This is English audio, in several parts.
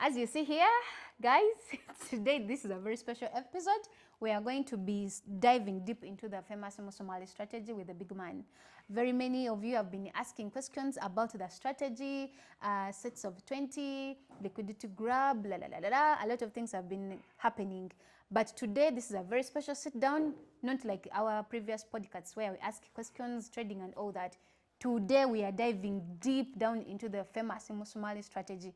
As you see here, guys, today this is a very special episode. We are going to be diving deep into the famous Musumali strategy with the big man. Very many of you have been asking questions about the strategy, sets of 20, liquidity grab, la la la la la. A lot of things have been happening. But today, this is a very special sit down, not like our previous podcasts where we ask questions, trading and all that. Today, we are diving deep down into the famous Musumali strategy.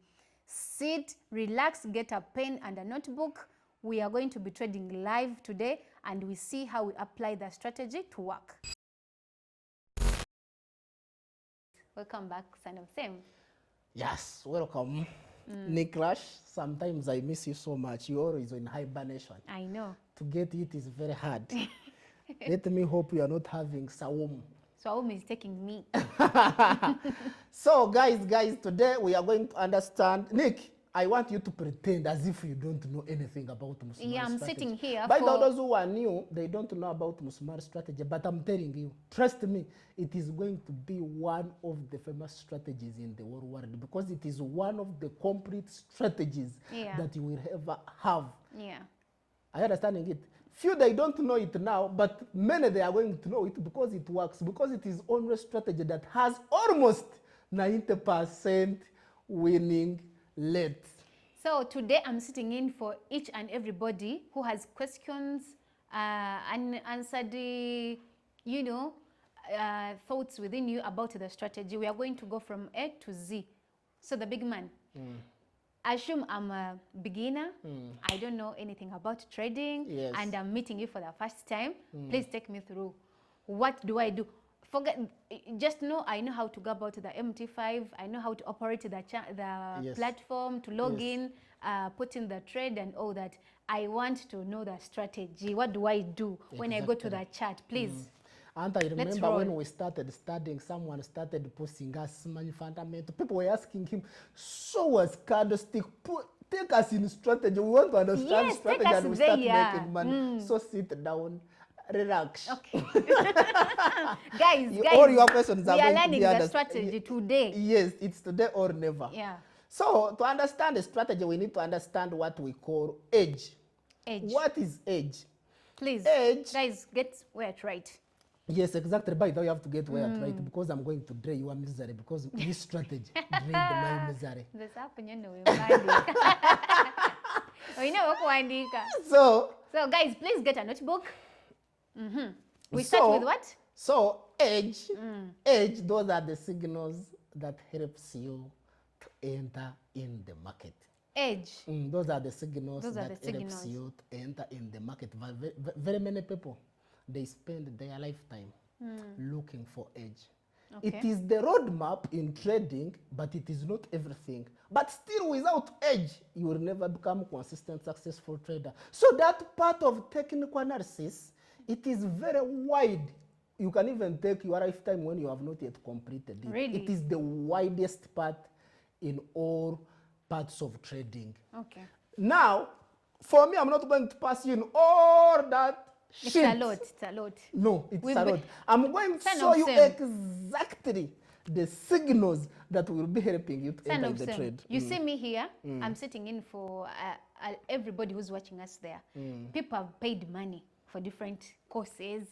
Sit, relax, get a pen and a notebook. We are going to be trading live today and we see how we apply the strategy to work. Welcome back, son of Sam. Yes, welcome. Niklash, sometimes I miss you so much. You're always in hibernation. I know. To get it is very hard. Let me hope you are not having sawum. Sawum is taking me. So guys, today we are going to understand. Nick, I want you to pretend as if you don't know anything about Musumali Yeah, I'm strategy. sitting here By for... those who are new, they don't know about Musumali strategy, but I'm telling you, trust me, it is going to be one of the famous strategies in the whole world because it is one of the complete strategies that you will ever have. Yeah. Are you understanding it? Few, they don't know it now, but many they are going to know it because it works, because it is only a strategy that has almost 90% winning rate. So today I'm sitting in for each and everybody who has questions, unanswered, thoughts within you about the strategy. We are going to go from A to Z. So the big man, assume I'm a beginner, I don't know anything about trading, and I'm meeting you for the first time. Please take me through. What do I do? Just know I know how to go about the MT5. I know how to operate the platform, to log in, put in the trade and all that. I want to know the strategy. What do I do when I go to the chart? Please. And I remember when we started studying, someone started posting us money fundamental. People were asking him, show us candlestick, take us in strategy. We want to understand strategy and we start making money. So sit down, relax. Okay. guys, all your questions we are are going to learning be the strategy today. Yes, it's today or never. Yeah. So to understand the strategy, we need to understand what we call edge. Edge. What is edge? Please, edge, guys, get where it right. Yes, exactly. By the way, you have to get where it right because I'm going to drain your misery because this strategy drained my misery. So guys, please get a notebook. We start with what? So edge, those are the signals that helps you to enter in the market. Edge. Those are the signals that helps you to enter in the market. Very many people, they spend their lifetime looking for edge. Okay. It is the roadmap in trading, but it is not everything. But still, without edge, you will never become a consistent, successful trader. So that part of technical analysis, it is very wide. You can even take your lifetime when you have not yet completed it. Really? It is the widest part in all parts of trading. Okay. Now, for me, I'm not going to pass you in all that shit. It's a lot. No, it's a lot. I'm going to show you exactly the signals that will be helping you to enter the trade. You see me here, I'm sitting in for everybody who's watching us there. People have paid money for different courses,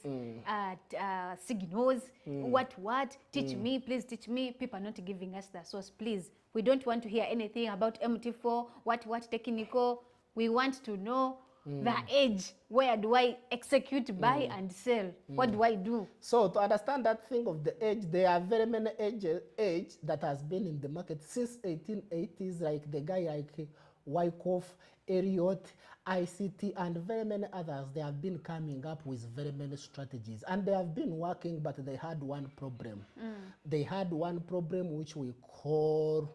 signals, what, teach me, please teach me. People are not giving us the source, please. We don't want to hear anything about MT4, what technical. We want to know the edge. Where do I execute, buy and sell? What do I do? So to understand that thing of the edge, there are very many edge that has been in the market since 1880s, like the guy like Wyckoff, Elliott, ICT, and very many others. They have been coming up with very many strategies, and they have been working, but they had one problem. They had one problem which we call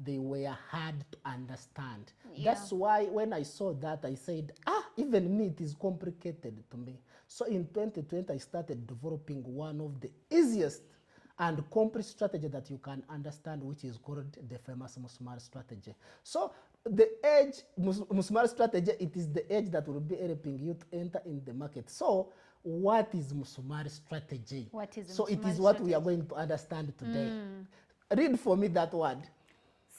they were hard to understand. That's why when I saw that, I said, even me, it is complicated to me. So in 2020, I started developing one of the easiest and complete strategy that you can understand, which is called the famous Musumali strategy. So the edge, Musumali strategy, it is the edge that will be helping you to enter in the market. So what is Musumali strategy? What is so it is what we are going to understand today. Read for me that word.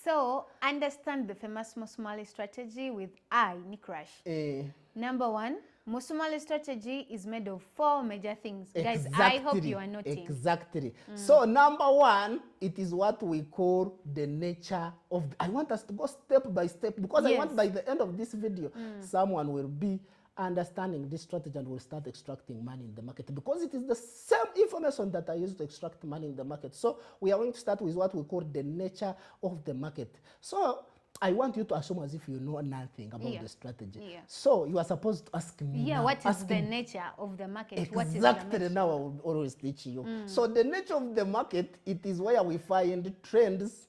So understand the famous Musumali strategy with I, Nikrash. Number one, Musumali strategy is made of 4 major things. Guys, I hope you are noting. Exactly. So number one, it is what we call the nature of, I want us to go step by step, because I want by the end of this video, someone will be understanding this strategy and will start extracting money in the market, because it is the same information that I use to extract money in the market. So we are going to start with what we call the nature of the market. So I want you to assume as if you know nothing about the strategy. So you are supposed to ask me now, what is the nature of the market? Exactly. What is the nature? Now I will always teach you. So the nature of the market, it is where we find trends,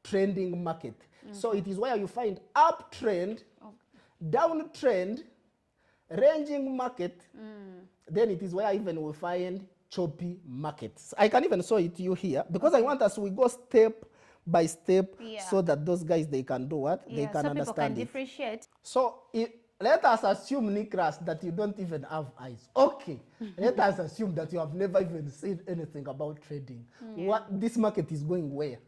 trending market. So it is where you find uptrend, downtrend, ranging market. Then it is where even we find choppy markets. I can even show it to you here, because I want us we go step by step, so that those guys, they can do what? They can understand people can it. differentiate. So let us assume, Nikras, that you don't even have eyes. Okay. Let us assume that you have never even seen anything about trading. What this market is going where?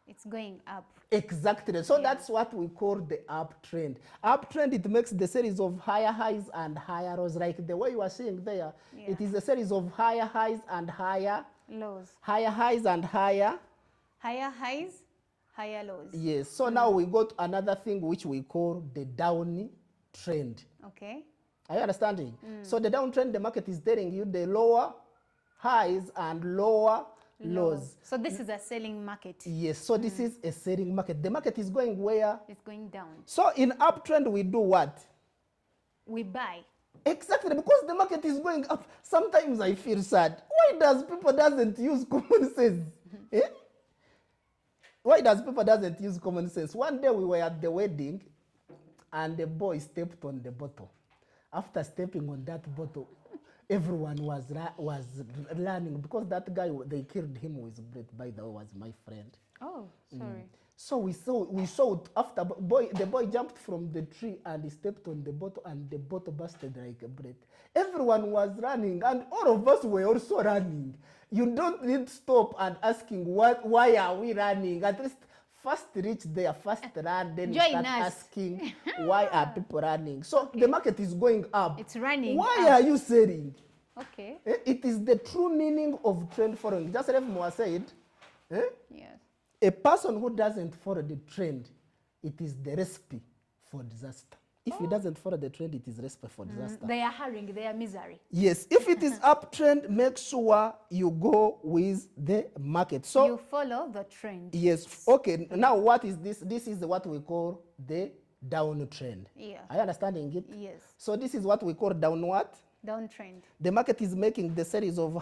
It's going up. Exactly. So that's what we call the uptrend. Uptrend, it makes the series of higher highs and higher lows, like the way you are seeing there. It is a series of higher highs and higher lows. Higher highs and higher highs, higher lows. Yes. So now we got another thing which we call the down trend. Okay. Are you understanding? So the downtrend, the market is telling you the lower highs and lower lows. So this is a selling market. Yes. So this is a selling market. The market is going where? It's going down. So in uptrend, we do what? We buy. Exactly, because the market is going up. Sometimes I feel sad. Why does people doesn't use common sense? Why does people doesn't use common sense? One day we were at the wedding, and the boy stepped on the bottle. After stepping on that bottle, everyone was learning, because that guy, they killed him with bread, by the way, was my friend. Oh, sorry. So we saw it after the boy jumped from the tree and he stepped on the bottle, and the bottle busted like a bread. Everyone was running, and all of us were also running. You don't need to stop and asking why are we running? At least first reach there, first run, then start asking why are people running. So the market is going up. It's running. Why are you selling? Okay. It is the true meaning of trend following. Just like Moa said, Yes. a person who doesn't follow the trend, it is the recipe for disaster. If he doesn't follow the trend, it is recipe for disaster. They are hurrying, they are misery. Yes, if it is uptrend, make sure you go with the market. So you follow the trend. Yes. Okay. Now what is this? This is what we call the downtrend. Yeah. Are you understanding it? Yes. So this is what we call down what? Downtrend. The market is making the series of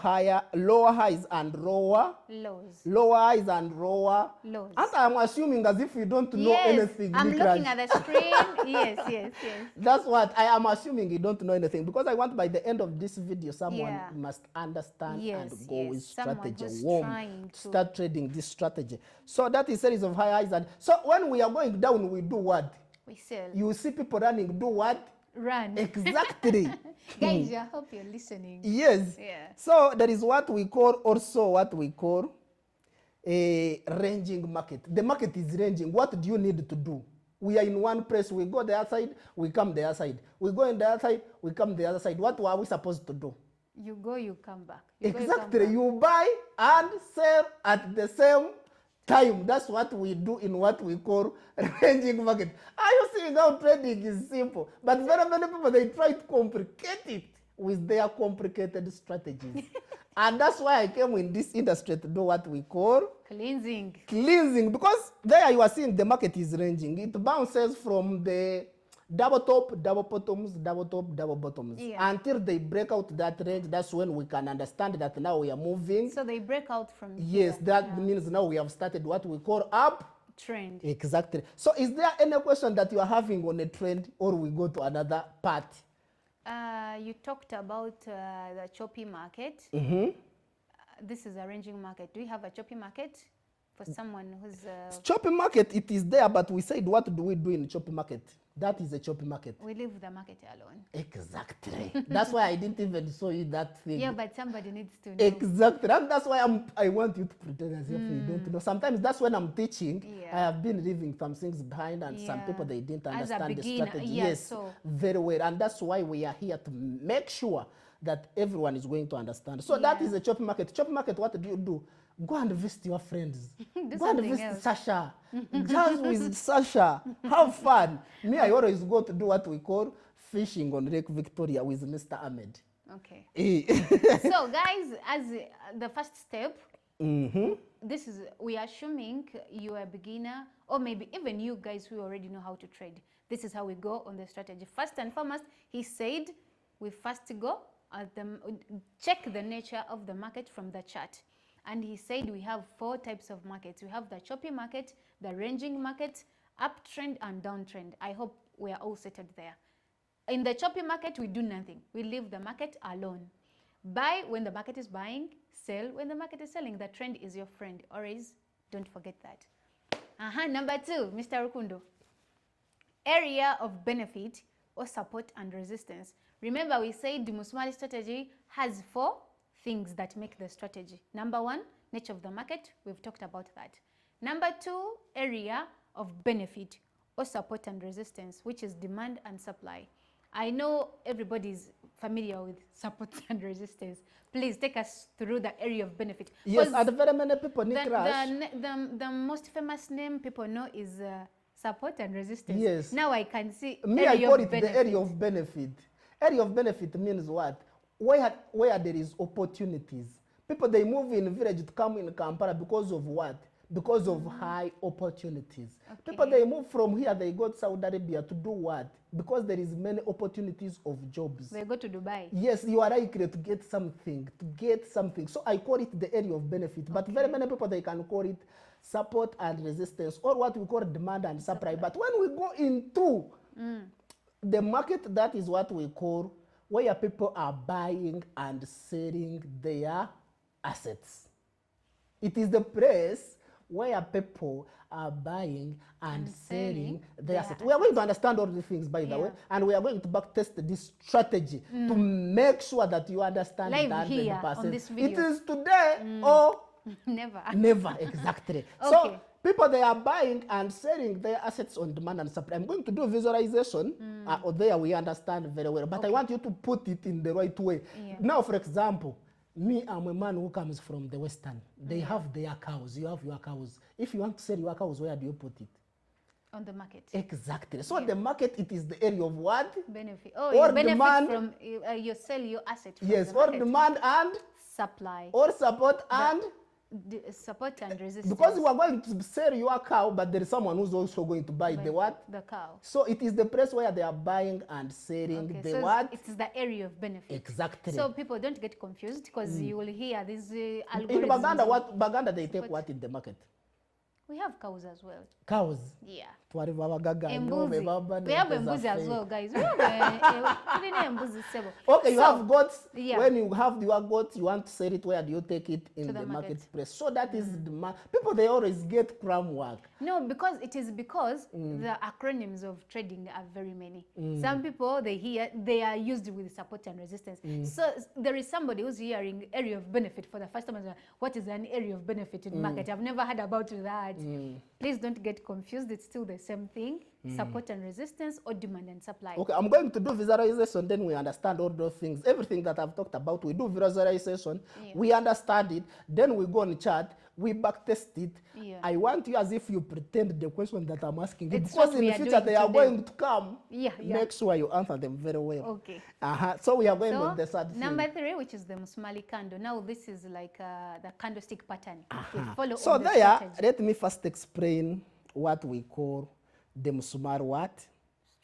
lower highs and lower lows. Lower highs and lower lows. And I'm assuming as if you don't know anything. I'm looking at the screen. Yes. That's what I am assuming, you don't know anything, because I want by the end of this video someone must understand and go with strategy. Start trading this strategy. So that is series of high highs, and so when we are going down, we do what? We sell. You see people running, do what? Run. Exactly. Guys, I hope you're listening. Yes. Yeah. So there is what we call a ranging market. The market is ranging. What do you need to do? We are in one place. We go the other side, we come the other side. We go in the other side, we come the other side. What are we supposed to do? You go, you come back. Exactly. You buy and sell at the same time. That's what we do in what we call ranging market. Are you seeing how trading is simple? But very many people, they try to complicate it with their complicated strategies. And that's why I came in this industry to do what we call cleansing. Because there you are seeing the market is ranging. It bounces from the double top, double bottoms, double top, double bottoms. Until they break out that range. That's when we can understand that now we are moving. So they break out from Yes, that means now we have started what we call up trend. Exactly. So is there any question that you are having on a trend, or we go to another part? You talked about the choppy market. This is a ranging market. Do you have a choppy market For someone who's Choppy market, it is there, but we said, what do we do in choppy market? That is a choppy market. we leave the market alone. Exactly. That's why I didn't even show you that thing. Yeah, but somebody needs to know. Exactly. And that's why I want you to pretend as if you don't know. Sometimes that's when I'm teaching. Yeah. I have been leaving some things behind, and some people, they didn't As a understand the beginner, strategy. yeah, Yes, so- very well. And that's why we are here to make sure that everyone is going to understand. So that Yeah. is a choppy market. Choppy market, what do you do? Go and visit your friends. Go and something visit else. Sasha. Just with Sasha. Have fun. Me, I always go to do what we call fishing on Lake Victoria with Mr. Ahmed. Okay. Eh. So guys, as the first step, this is, we are assuming you are a beginner, or maybe even you guys who already know how to trade. This is how we go on the strategy. First and foremost, he said we first go at check the nature of the market from the chart. And he said we have 4 types of markets. We have the choppy market, the ranging market, uptrend and downtrend. I hope we are all settled there. In the choppy market, we do nothing. We leave the market alone. Buy when the market is buying, sell when the market is selling. The trend is your friend. Always don't forget that. Number 2, Mr. Rukundo. Area of benefit or support and resistance. Remember, we said the Musumali strategy has 4 things that make the strategy. Number 1, nature of the market. We've talked about that. Number 2, area of benefit or support and resistance, which is demand and supply. I know everybody's familiar with support and resistance. Please take us through the area of benefit. Yes, and very many people need crash. The most famous name people know is support and resistance. Yes. Now I can see Me, I call it the area of benefit. Area of benefit means what? Where there is opportunities. People, they move in village to come in Kampala because of what? Because of high opportunities. Okay. People, they move from here, they go to Saudi Arabia to do what? Because there is many opportunities of jobs. They go to Dubai. Yes, you are likely to get something, So I call it the area of benefit. But very many people, they can call it support and resistance, or what we call demand and supply. But when we go into the market, that is what we call where people are buying and selling their assets. It is the place where people are buying and selling their assets. We are going to understand all these things, by the way, and we are going to backtest this strategy to make sure that you understand Live that 100%. here on this video. It is today or Never. never, exactly. Okay. So people, they are buying and selling their assets on demand and supply. I'm going to do visualization. There we understand very well, but I want you to put it in the right way. Yeah. Now, for example, me, I'm a man who comes from the Western. They have their cows. You have your cows. If you want to sell your cows, where do you put it? On the market. Exactly. So the market, it is the area of what? Benefit. Oh, Or you benefit demand. from, you sell your asset from Yes, the or market. demand and, Supply. or support and. Support and resistance. Because you are going to sell your cow, but there is someone who's also going to buy the what? The cow. So it is the place where they are buying and selling Okay, the so what? it's the area of benefit. Exactly. So people don't get confused because you will hear these algorithms. In Baganda, of- Baganda, they take what in the market? We have cows as well. Cows. Yeah. Embuzi. Embuzi. We have embuzi as well, guys. We have embuzi sebo. Okay, you So, have goats. yeah. When you have your goats, you want to sell it. Where do you take it? In To the the market. marketplace. So that is the people. They always get cram work. No, because the acronyms of trading are very many. Some people, they are used with support and resistance. So there is somebody who's hearing area of benefit for the first time. What is an area of benefit in market? I've never heard about that. Please don't get confused. It's still the same thing. Support and resistance or demand and supply. Okay, I'm going to do visualization, then we understand all those things. Everything that I've talked about, we do visualization, we understand it, then we go on chat, we backtest it. Yeah. I want you as if you pretend the question that I'm asking you, It's because what in we the are future doing they are today. going to come. Yeah. Make sure you answer them very well. Okay. So we are going So with the third thing. number 3, which is the Musumali candle. Now this is like the candlestick pattern. We follow So all the there, strategy. let me first explain what we call the Musumari what?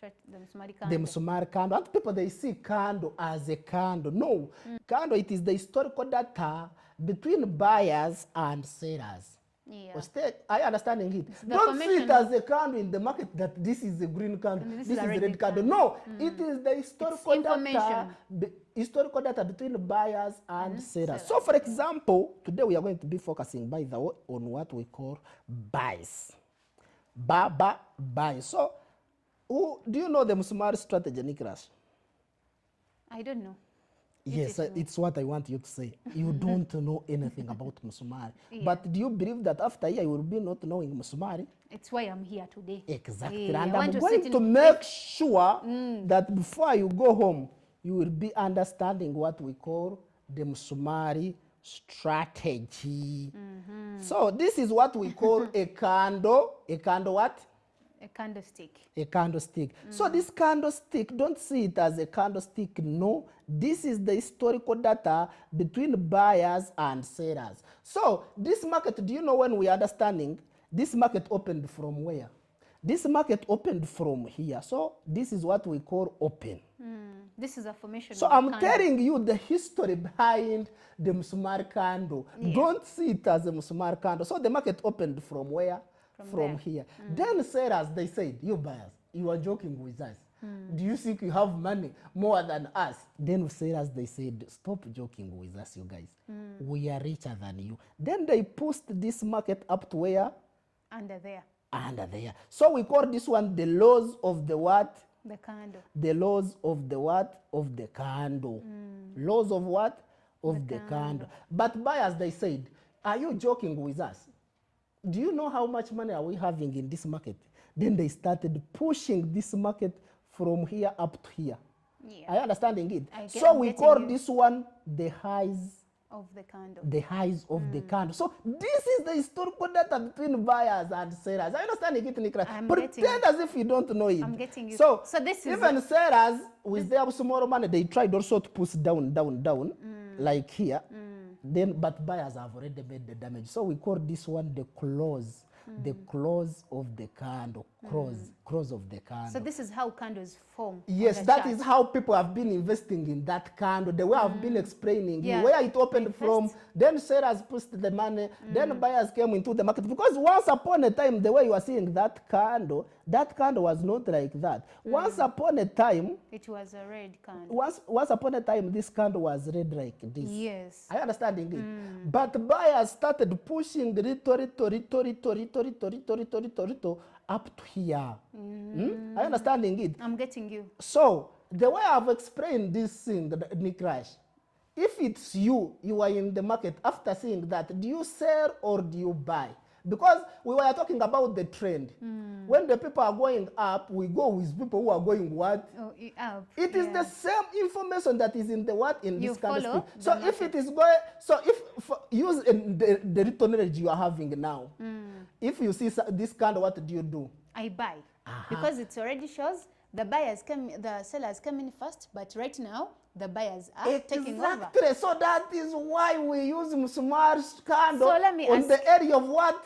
The Musumali The candle. Musumari candle. And people, they see candle as a candle. No, candle, it is the historical data between buyers and sellers. Yeah. Or I understanding it. the Don't see it formation as a candle in the market that this is a green candle, And this this is is a a red red candle. candle. No, it is the historical data, information. historical data between buyers and sellers. So, sellers, for example, today we are going to be focusing, by the way, on what we call buys. Buy. So, do you know the Musumali strategy, Nicholas? I don't know. Yes, it's what I want you to say. You don't know anything about Musumali. But do you believe that after a year you will be not knowing Musumali? It's why I'm here today. Exactly. Yeah, And I I'm want to going sit to in- make sure that before you go home, you will be understanding what we call the Musumali strategy. So this is what we call a candle. A candle what? A candlestick. A candlestick. So this candlestick, don't see it as a candlestick. No, this is the historical data between buyers and sellers. So this market, do you know when we are understanding? This market opened from where? This market opened from here. So this is what we call open. This is a formation. So of a I'm candle. telling you the history behind the Musumali candle. Don't see it as a Musumali candle. So the market opened from where? From here. Then sellers, they said, you buyers, you are joking with us. Do you think you have money more than us? Then sellers, they said, stop joking with us, you guys. We are richer than you. Then they pushed this market up to where? Under there. Under there. So we call this one the laws of the what? The candle. The laws of the what? Of the candle. Laws of what? Of the candle. But buyers, they said, are you joking with us? Do you know how much money are we having in this market? Then they started pushing this market from here up to here. Yeah. Are you understanding it? I'm We getting call you. this one the highs. Of the candle. The highs of the candle. So this is the historical data between buyers and sellers. Are you understanding it, Nicola? I'm Pretend getting as if you don't know it. I'm getting you. So this is even sellers with their small money, they tried also to push down, like here. Then, but buyers have already made the damage. So we call this one the close. The close of the candle. Close of the candle. So this is how candles form. Yes, on the that chart. is how people have been investing in that candle. The way I've been explaining, Yeah. where it opened Invest. from, then sellers pushed the money, then buyers came into the market. Because once upon a time, the way you are seeing that candle was not like that. Once upon a time, It was a red candle. once upon a time, this candle was red like this. Yes. Are you understanding it? But buyers started pushing the up to here. Are you understanding it? I'm getting you. So, the way I've explained this thing, Nick Rash, if it's you are in the market, after seeing that, do you sell or do you buy? Because we were talking about the trend. When the people are going up, we go with people who are going what? Up. It is the same information that is in the what? In You this kind of follow thing. the So if it is going, so if use the return knowledge you are having now, if you see this kind of, what do you do? I buy. Because it already shows the sellers came in first, but right now the buyers are taking over. Exactly. So that is why we use Musumali's candle So let me on ask the area of what?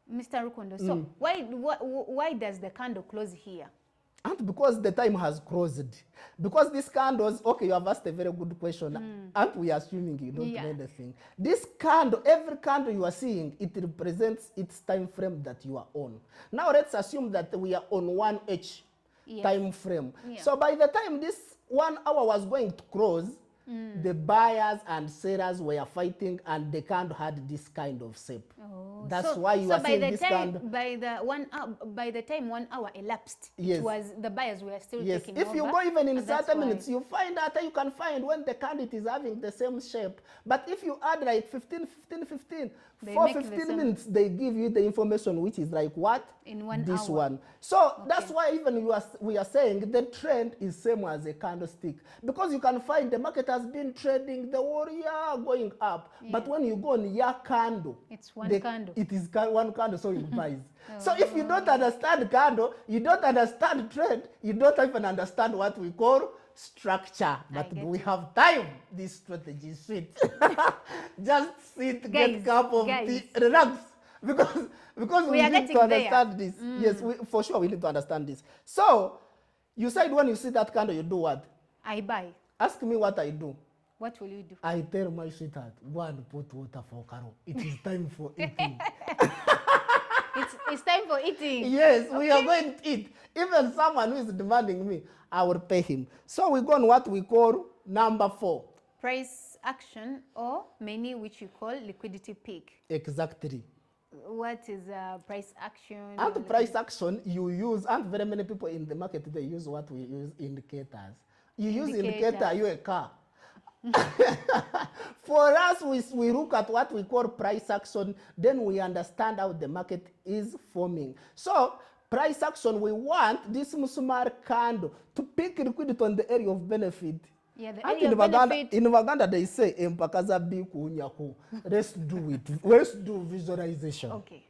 Mr. Rukundo, so why does the candle close here? And because the time has closed. Because this candles, okay, you have asked a very good question. And we are assuming you don't know anything. This candle, every candle you are seeing, it represents its time frame that you are on. Now let's assume that we are on 1H time frame. Yeah. So by the time this 1 hour was going to close, the buyers and sellers were fighting, and the candle had this kind of shape. That's why you are seeing this candle. By the time 1 hour elapsed, Yes. it was the buyers were still Yes, taking if over. you go even in and that's 30 why- minutes, you find that you can find when the candle is having the same shape. But if you add like 15, They for make the 15 same. minutes, they give you the information which is like what? In 1 this hour. one. So that's why even we are saying the trend is same as a candlestick. Because you can find the market has been trading the whole year going up. But when you go on year candle, It's one candle. it is one candle, so it buys. So if you don't understand candle, you don't understand trend, you don't even understand what we call structure. But get we you. have time. This strategy is sweet. Just sit, get Guys, cup of guys. tea, relax. Because we are need to getting there. understand this. Yes, for sure we need to understand this. So you said when you see that candle, you do what? I buy. Ask me what I do. what will you do? I tell my sweetheart, go and put water for Carol. It is time for eating. It's time for eating. Yes, we are going to eat. Even someone who is demanding me, I will pay him. So we go on what we call number 4. Price action or many, which you call liquidity peak. Exactly. What is price action? And price action you use, and very many people in the market, they use what we use, indicators. You use indicator, you a car. For us, we look at what we call price action, then we understand how the market is forming. So price action, we want this Musumali candle to pick liquidity on the area of benefit. Yeah, the And area of benefit. in Uganda they say, "Empakaza biku nyako." Let's do it. Let's do visualization. Okay.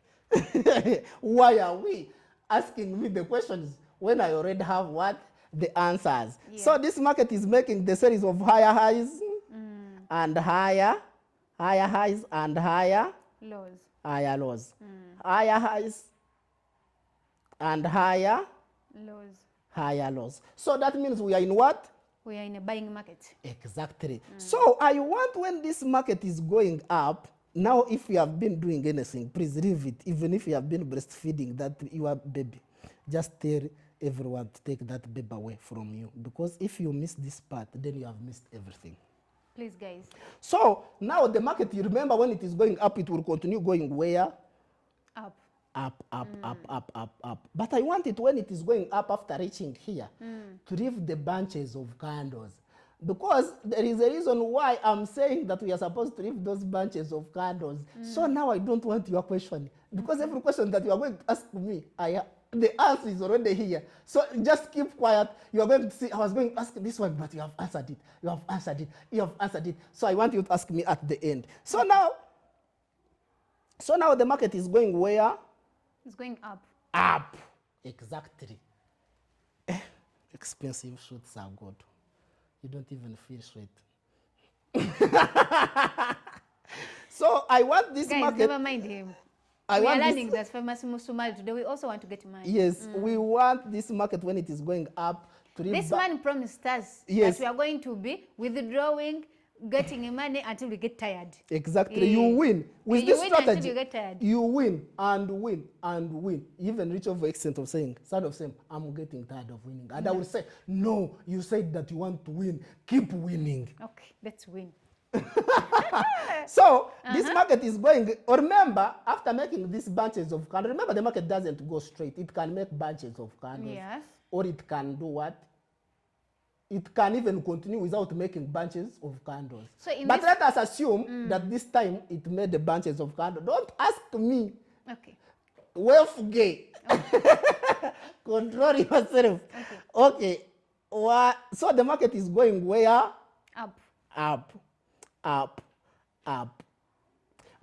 Why are we asking me the questions when I already have what? The answers. Yeah. So this market is making the series of higher highs and higher highs and higher lows. Higher highs and higher lows. So that means we are in what? We are in a buying market. Exactly. So I want, when this market is going up, now if you have been doing anything, please leave it. Even if you have been breastfeeding that your baby, just tell everyone to take that baby away from you. Because if you miss this part, then you have missed everything. Please, guys. So now the market, you remember when it is going up, it will continue going where? Up. Up. But I want it when it is going up after reaching here to leave the bunches of candles. Because there is a reason why I'm saying that we are supposed to leave those bunches of candles. So now I don't want your question. Because every question that you are going to ask me, the answer is already here. So just keep quiet. You are going to see, I was going to ask this one, but you have answered it. You have answered it. So I want you to ask me at the end. So now the market is going where? It's going up. Up. Exactly. Expensive shoots are good. You don't even feel sweat. So I want this guys, market. never mind him. We are learning that famous Musumali today. We also want to get money. Yes, we want this market when it is going up to this man promised us that we are going to be withdrawing, getting money until we get tired. Exactly. You win. With this strategy, until you get tired. You win and win and win. Even reach over extent of saying, I'm getting tired of winning. And I will say, no, you said that you want to win. Keep winning. Okay, let's win. So this market is going, remember, after making these bunches of candles, remember the market doesn't go straight. It can make bunches of candles. Yes. Or it can do what? It can even continue without making bunches of candles. So but let us assume that this time it made the bunches of candles. Don't ask me. Okay. Wealth gay. Okay. Control yourself. Okay. So the market is going where? Up.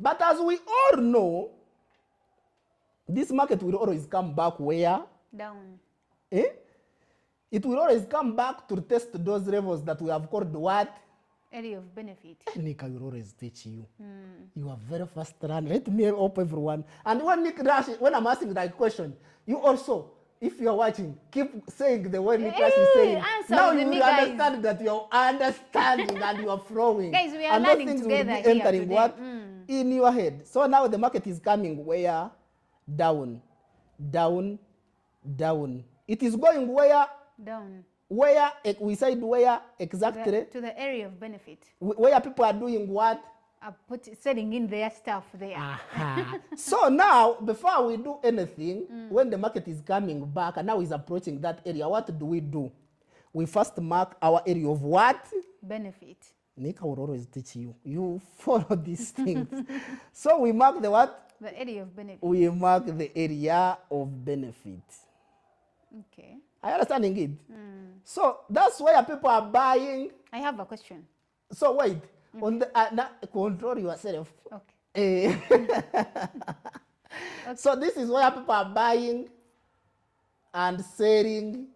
But as we all know, this market will always come back where? Down. It will always come back to test those levels that we have called what? Area of benefit. Nick, I will always teach you. You are very fast run. Let me help everyone. And when Nick Rush, when I'm asking that question, you also, if you are watching, keep saying the way Nick Rush is saying. Now you will understand that you are understanding and you are flowing. Guys, we are learning together will be entering today. What? In your head. So now the market is coming where? Down. It is going where? Down. Where? We said where exactly? To the area of benefit. Where people are doing what? Selling in their stuff there. So now, before we do anything, when the market is coming back and now is approaching that area, what do? We first mark our area of what? Benefit. Nika will always teach you. You follow these things. So we mark the what? The area of benefit. We mark the area of benefit. Okay. Are you understanding it? So that's where people are buying. I have a question. So wait. On the, control yourself. Okay. So this is where people are buying and selling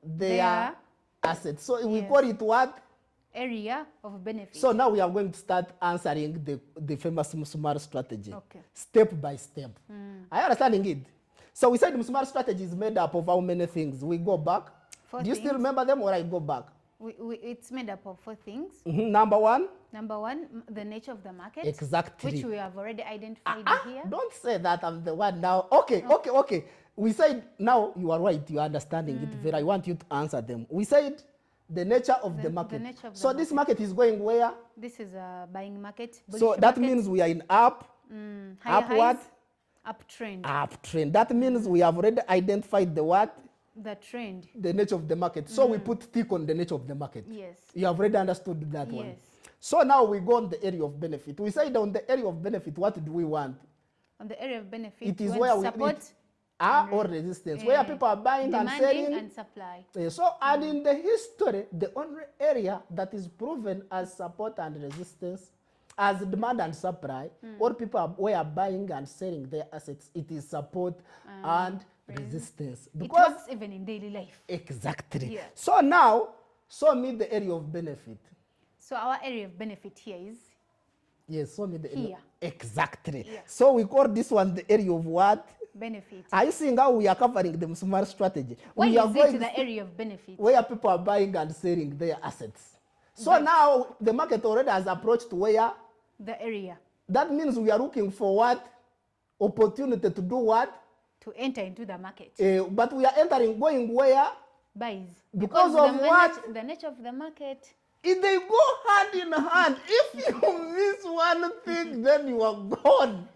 their assets. So we call it what? Area of benefit. So now we are going to start answering the famous Musumali strategy. Okay. Step by step. Are you understanding it? So we said the Musumali strategy is made up of how many things? We go back. Do you still remember them or I go back? It's made up of 4 things. Number one. Number one, the nature of the market. Exactly. Which we have already identified here. Don't say that I'm the one now. Okay. We said, now you are right, you are understanding it very. I want you to answer them. We said the nature of the market. The nature of the so this market is going where? This is a buying market. So that means we are in up, upward, uptrend. Uptrend. That means we have already identified the what? The trend. The nature of the market. So we put tick on the nature of the market. Yes. You have already understood that one. Yes. So now we go on the area of benefit. We said on the area of benefit, what do we want? On the area of benefit, it is where we support or resistance, where people are buying and selling. and supply. So, and in the history, the only area that is proven as support and resistance, as demand and supply, or people were buying and selling their assets, it is support and resistance. Because it works even in daily life. Exactly. Yeah. So now, show me the area of benefit. So our area of benefit here is? Yes, show me the here. Area. Exactly. Yeah. So we call this one the area of what? Benefit. Are you seeing how we are covering the Musumali strategy? Why we are is going it the area of benefit? Where people are buying and selling their assets. So now the market already has approached where? The area. That means we are looking for what? Opportunity to do what? To enter into the market. But we are entering, going where? Buys. Because of what? The nature of the market. If they go hand in hand, if you miss one thing, then you are gone.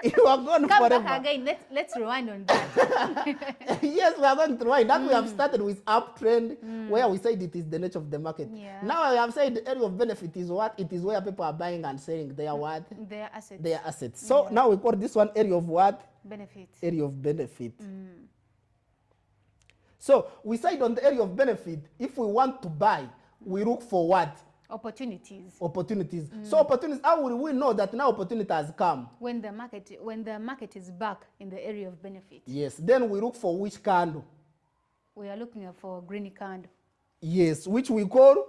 You are gone Come forever. back again. Let's rewind on that. Yes, we are going to rewind. That we have started with uptrend, where we said it is the nature of the market. Yeah. Now I have said the area of benefit is what? It is where people are buying and selling their what? Their assets. Their assets. So now we call this one area of what? Benefit. Area of benefit. So we said on the area of benefit, if we want to buy, we look for what? Opportunities. Opportunities. So opportunities, how will we know that now opportunity has come? When the market is back in the area of benefit. Yes. Then we look for which candle? We are looking for green candle. Yes, which we call?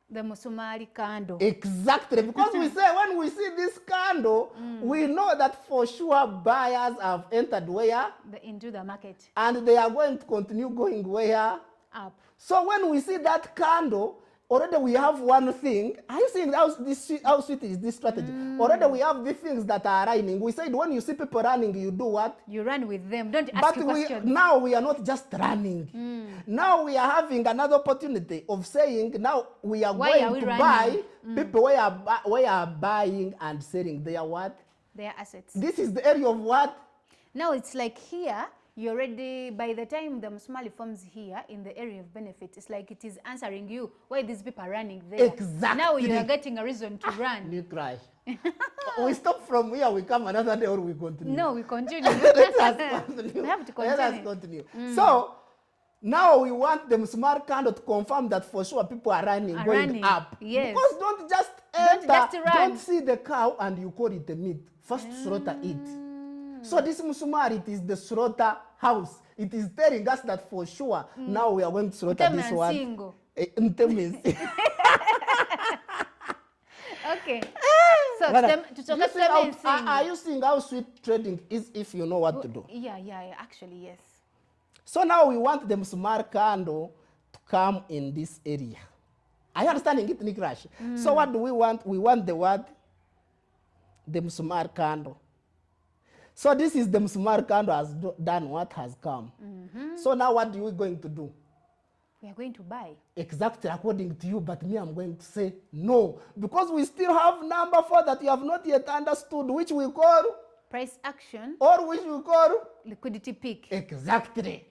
The Musumali candle. Exactly. Because we say when we see this candle, we know that for sure buyers have entered where? Into the market. And they are going to continue going where? Up. So when we see that candle, already we have one thing. Are you seeing how sweet is this strategy? Already we have the things that are running. We said when you see people running, you do what? You run with them. Don't ask questions. Now we are not just running. Now we are having another opportunity of saying now we are going to buy people who are buying and selling their what? Their assets. This is the area of what? Now it's like here. You already, by the time the Musumali forms here in the area of benefit, it's like it is answering you why these people are running there. Exactly. Now you are getting a reason to run. You cry. We stop from here, we come another day, or we continue? No, we continue. Let us continue. We have to continue. Let us continue. So now we want the Musumali candle to confirm that for sure people are going up. Yes. Because don't just enter, just run. don't see the cow and you call it a meat. First slaughter it. So this Musumali, it is the slaughter house. It is telling us that for sure now we are going to slaughter this one. Okay. So are you seeing how sweet trading is if you know what to do? Yeah, actually, yes. So now we want the Musumali candle to come in this area. Are you understanding it, Nikrash? So what do we want? We want the what? The Musumali candle. So this is the Musumali candle has done what has come. So now what are we going to do? We are going to buy. Exactly according to you, but me I'm going to say no. Because we still have number 4 that you have not yet understood, which we call? Price action. Or which we call? Liquidity peak. Exactly.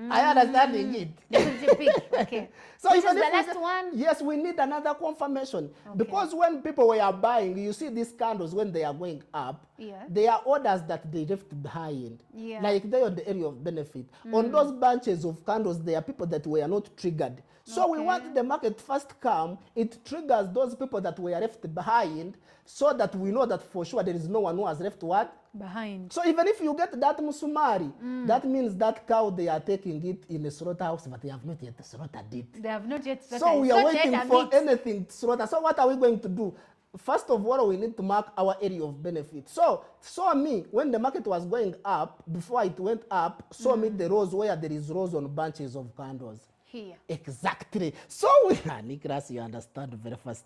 I understanding it. Liquidity peak. Okay. So this is the last one. Yes, we need another confirmation. Okay. Because when people were buying, you see these candles when they are going up, they are orders that they left behind. Yeah. Like they are the area of benefit. On those bunches of candles, there are people that were not triggered. So we want the market first come, it triggers those people that were left behind, so that we know that for sure there is no one who has left what? Behind. So even if you get that Musumali, that means that cow, they are taking it in a slaughterhouse, but they have not yet slaughtered it. They have not yet slaughtered. So we are waiting for anything to slaughter. So what are we going to do? First of all, we need to mark our area of benefit. So me, when the market was going up, before it went up, me the rows where there is rows on bunches of candles. Here. Exactly. So we Nicholas, you understand very fast.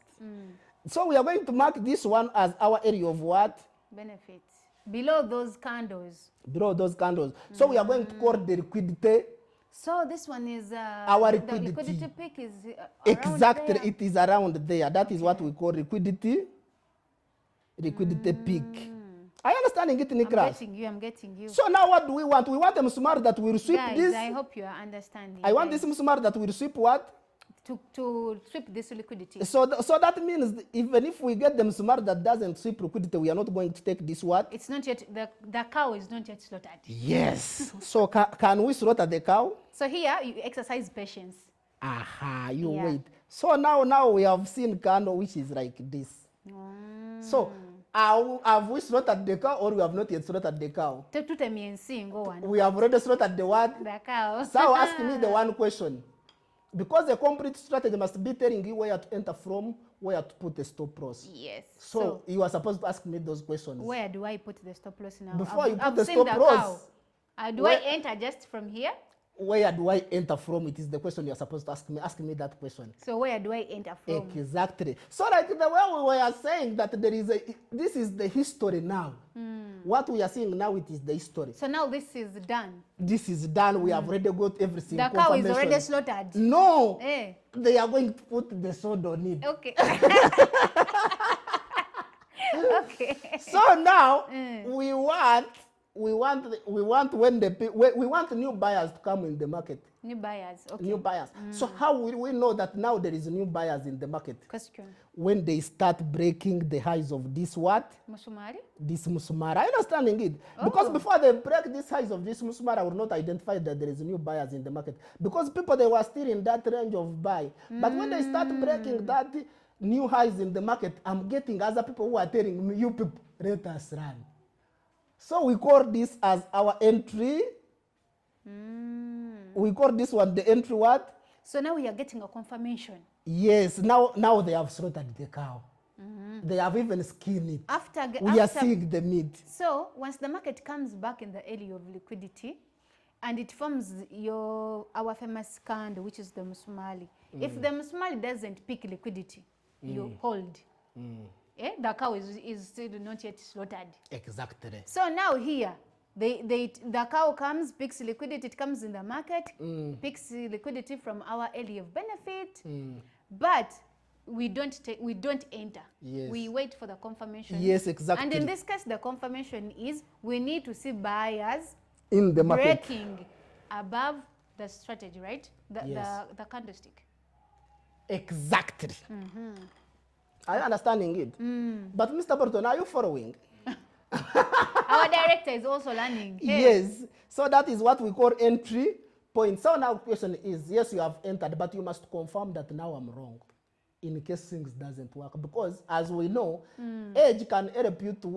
So we are going to mark this one as our area of what? Benefits. Below those candles. Below those candles. So we are going to call the liquidity. So this one is Our the liquidity. liquidity peak is around Exactly, there. it is around there. That is what we call liquidity. Liquidity peak. Are you understanding it, I'm Nicholas? getting you. I'm getting you. So now what do we want? We want a musumari that will sweep Guys, this. I hope you are understanding. I want guys. this musumari that will sweep what? To sweep this liquidity. So that means even if we get the musumari that doesn't sweep liquidity, we are not going to take this what? It's not yet, the cow is not yet slaughtered. Yes. So can we slaughter the cow? So here you exercise patience. Aha, you Yeah. wait. So now we have seen candle which is like this. So have we slaughtered the cow or we have not yet slaughtered the cow? We have already slaughtered the what? The cow. So ask me the one question. Because the complete strategy must be telling you where to enter from, where to put the stop loss. Yes. So you are supposed to ask me those questions. Where do I put the stop loss now? Before you put I've the seen stop the loss, cow. Do where- I enter just from here? Where do I enter from? It is the question you are supposed to ask me. Ask me that question. So where do I enter from? Exactly. So like the way we were saying that there is this is the history now. What we are seeing now, it is the history. So now this is done. This is done. We have already got everything. The cow is confirmation. already slaughtered. No. Eh. They are going to put the sword on it. Okay. Okay. So now we want when we want new buyers to come in the market. New buyers. Okay. New buyers. So how will we know that now there is new buyers in the market? Question. When they start breaking the highs of this what? Musumali? This musumari. Are you understanding it? Because before they break this highs of this musumari, I will not identify that there is new buyers in the market. Because people, they were still in that range of buy. But when they start breaking that new highs in the market, I'm getting other people who are telling me, you people, let us run. So we call this as our entry. We call this one the entry what? So now we are getting a confirmation. Yes, now they have slaughtered the cow. They have even skinned it. We are seeing the meat. So once the market comes back in the area of liquidity and it forms our famous candle, which is the Musumali. If the Musumali doesn't pick liquidity, you hold. The cow is still not yet slaughtered. Exactly. So now here, the cow comes, picks liquidity, it comes in the market, picks liquidity from our area of benefit, but we don't enter. Yes. We wait for the confirmation. Yes, exactly. And in this case, the confirmation is we need to see buyers in the market breaking above the strategy, right? The candlestick. Exactly. Are you understanding it? But Mr. Burton, are you following? Our director is also learning. Hey. Yes. So that is what we call entry point. So now the question is, yes, you have entered, but you must confirm that now I'm wrong in case things doesn't work. Because as we know, edge can help you to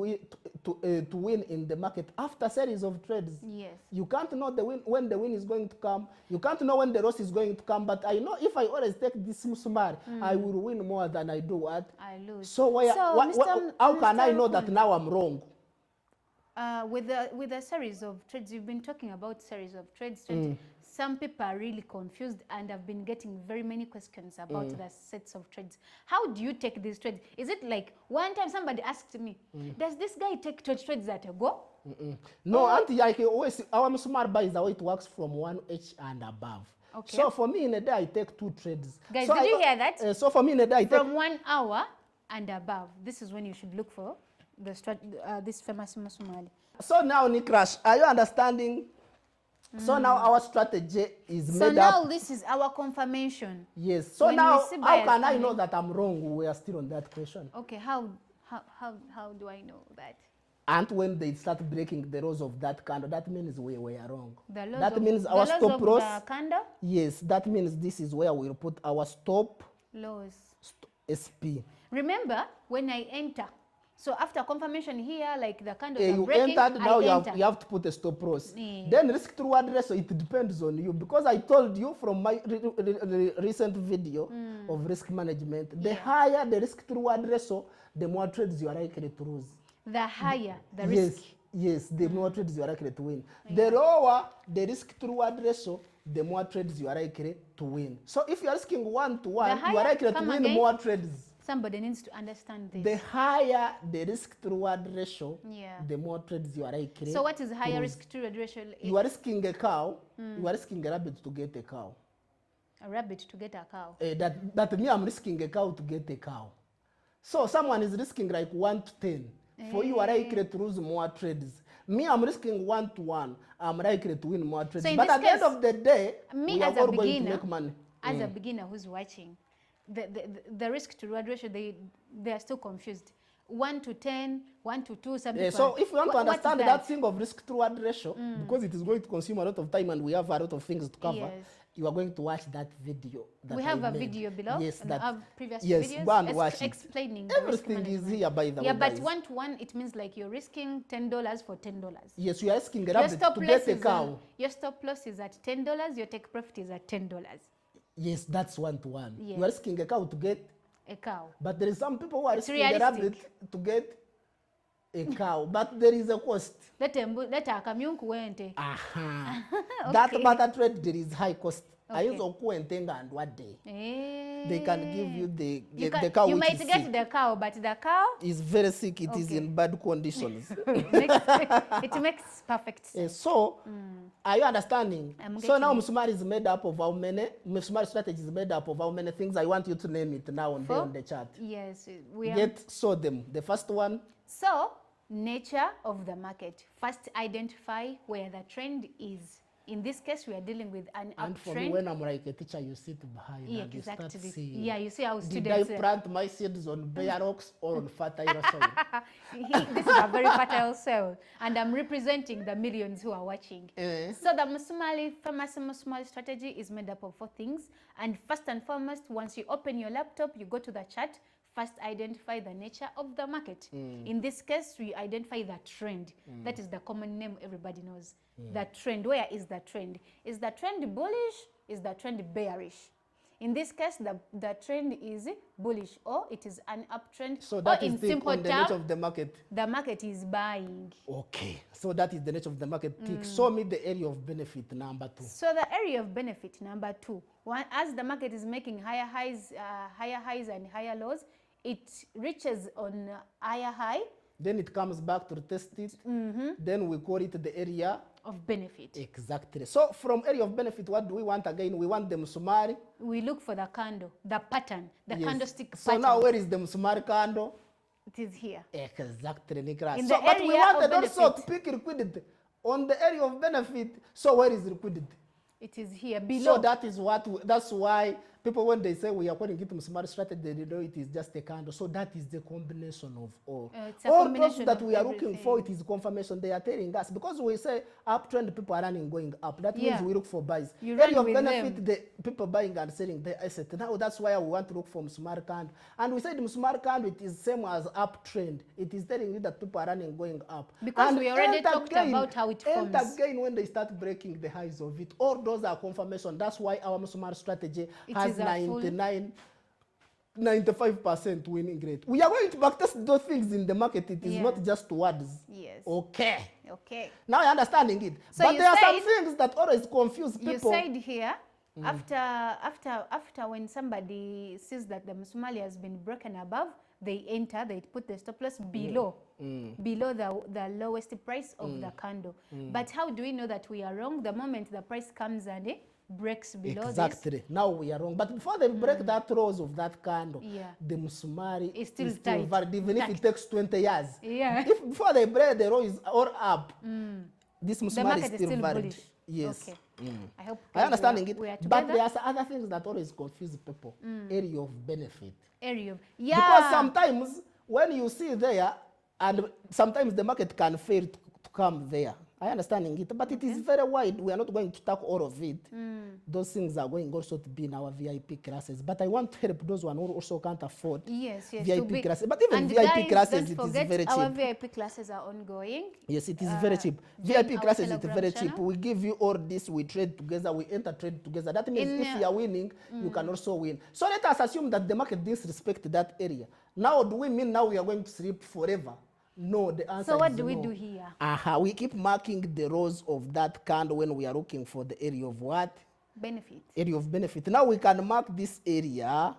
win in the market after series of trades. Yes. You can't know when the win is going to come. You can't know when the loss is going to come. But I know if I always take this musumari, I will win more than I do what? I lose. So how can I know that now I'm wrong? With a series of trades, you've been talking about series of trades. Some people are really confused and have been getting very many questions about the sets of trades. How do you take these trades? Is it like one time somebody asked me, does this guy take trades at a go? No, Auntie, like always, our musumari buy is the way it works from 1H and above. Okay. So for me in a day, I take 2 trades. Guys, so did you hear that? So for me in a day, I take from 1 hour and above. This is when you should look for this famous Musumali. So now, Nikrash, are you understanding? So now our strategy is made up. So now this is our confirmation. Yes. So now, how can I know that I'm wrong? We are still on that question. Okay, how do I know that? And when they start breaking the laws of that candle, that means we were wrong. That means our stop loss. The candle? Yes, that means this is where we'll put our stop loss. SP. Remember, when I enter, so after confirmation here, like the candles are you breaking, entered, now enter. you have to put a stop loss. Then risk to reward ratio, it depends on you. Because I told you from my recent video of risk management, the higher the risk to reward ratio, the more trades you are likely to lose. The higher the risk. Yes, the more trades you are likely to win. The lower the risk to reward ratio, the more trades you are likely to win. So if you are risking 1 to 1, you are likely to win more trades. Somebody needs to understand this. The higher the risk to reward ratio, Yeah. the more trades you are likely. So what is higher risk to reward ratio? You are risking a cow, you are risking a rabbit to get a cow. A rabbit to get a cow. That me, I'm risking a cow to get a cow. So someone is risking like 1 to 10. For you are likely to lose more trades. Me, I'm risking 1 to 1. I'm likely to win more trades. So but at the end of the day, me we are as a all going to beginner, make money. As a beginner who's watching, the risk to reward ratio, they are still confused. 1 to 10, 1 to 2, some people. So if you want to understand that thing of risk to reward ratio, because it is going to consume a lot of time and we have a lot of things to cover, Yes. you are going to watch that video. That We have I a made. video below. Yes, and that. our previous Yes, videos go and watch it. explaining the risk Everything is management. here by the way. Yeah, but guys. 1 to 1, it means like you're risking $10 for $10. Yes, you are asking a Your rabbit stop to loss get a is cow. your stop loss is at $10. Your take profit is at $10. Yes, that's 1 to 1. Yes. You are asking a cow to get, A cow. but there is some people who are It's asking a rabbit realistic. to get a cow, but there is a cost. Let akamyunku wente. Aha. Okay. That barter trade, there is high cost. I Okay. use Okuentenga and what day. Eh. They can give you You the cow you which might is get sick. the cow, but the cow Is very sick. It is Okay. in bad conditions. it makes perfect sense. So, are you understanding? I'm So now getting Musumali is made up of how many? Musumali strategy is made up of how many things? I want you to name it now on, there Four? on the chart. Yes, we are. Show them. The first one, So, nature of the market. First, identify where the trend is. In this case, we are dealing with an and for me, uptrend. when I'm like a teacher, you sit behind Yeah, and you start exactly. seeing. Yeah, you see how Did I students. plant my seeds on bare rocks or on fertile soil? This is a very fertile soil, and I'm representing the millions who are watching. So the famous Musumali strategy is made up of 4 things. And first and foremost, once you open your laptop, you go to the chart. First, identify the nature of the market. In this case, we identify the trend. That is the common name everybody knows. The trend. Where is the trend? Is the trend bullish? Is the trend bearish? In this case, the trend is bullish, or it is an uptrend. So that or is in the simple nature terms, of the market. the market is buying. Okay, so that is the nature of the market. Show me the area of benefit number 2. So the area of benefit number 2, as the market is making higher highs and higher lows, it reaches on higher high Then it comes back to retest it. Then we call it the area of benefit. Exactly. So from area of benefit, what do we want again? We want the Musumali. We look for the candle, the pattern, the Yes. candlestick So pattern. now where is the Musumali candle? It is here. Exactly, Niklas. In So, the but we area of wanted also to benefit. pick liquidity on the area of benefit. So where is liquidity? It is here below. So that is that's why people, when they say we are calling it Musumali strategy, they know it is just a candle. So that is the combination of all. It's a All combination those that of we are looking for, everything. it is confirmation. They are telling us, because we say uptrend, people are running, going up. That Yeah. means we look for buys. You Area run of with benefit, them. the people buying and selling their asset. Now that's why we want to look for Musumali candle. And we said Musumali candle, it is same as uptrend. It is telling you that people are running, going up. Because And we already enter talked about how it enter forms. again when they start breaking the highs of it. All those are confirmation. That's why our Musumali strategy It has is a full- 95% winning rate. We are going to backtest those things in the market. It is Yeah. not just words. Yes. Okay. Okay. Now you're understanding it. So but you there are some said- things that always confuse You people. said here, after when somebody sees that the Musumali has been broken above, they enter, they put the stop loss below, below the lowest price of the candle. But how do we know that we are wrong? The moment the price comes and breaks below this, Exactly. Now we are wrong. But before they break that rose of that candle, Yeah. the Musumali It's still is tight, valid, even if it intact. takes 20 years. Yeah. If before they break the rose or up, this the Musumali market is is still still valid. bullish. Yes. Okay. I hope I understanding we are it. together. But there are other things that always confuse people. Area of benefit. Area. Yeah. Because sometimes when you see there, and sometimes the market can fail to come there. I understanding it, but it is very wide. We are not going to talk all of it. Those things are going also to be in our VIP classes. But I want to help those who also can't afford Yes, yes. VIP classes. But even and VIP guys, classes, don't it is forget very our cheap. VIP classes are ongoing. Yes, it is very cheap. join VIP our classes, it's Telegram very cheap. channel. We give you all this, we trade together, we enter trade together. That means In, if you are winning, you can also win. So let us assume that the market disrespect that area. Now, do we mean now we are going to sleep forever? No, the answer So what is do we no. do here? We keep marking the rows of that candle when we are looking for the area of what? Benefit. Area of benefit. Now we can mark this area.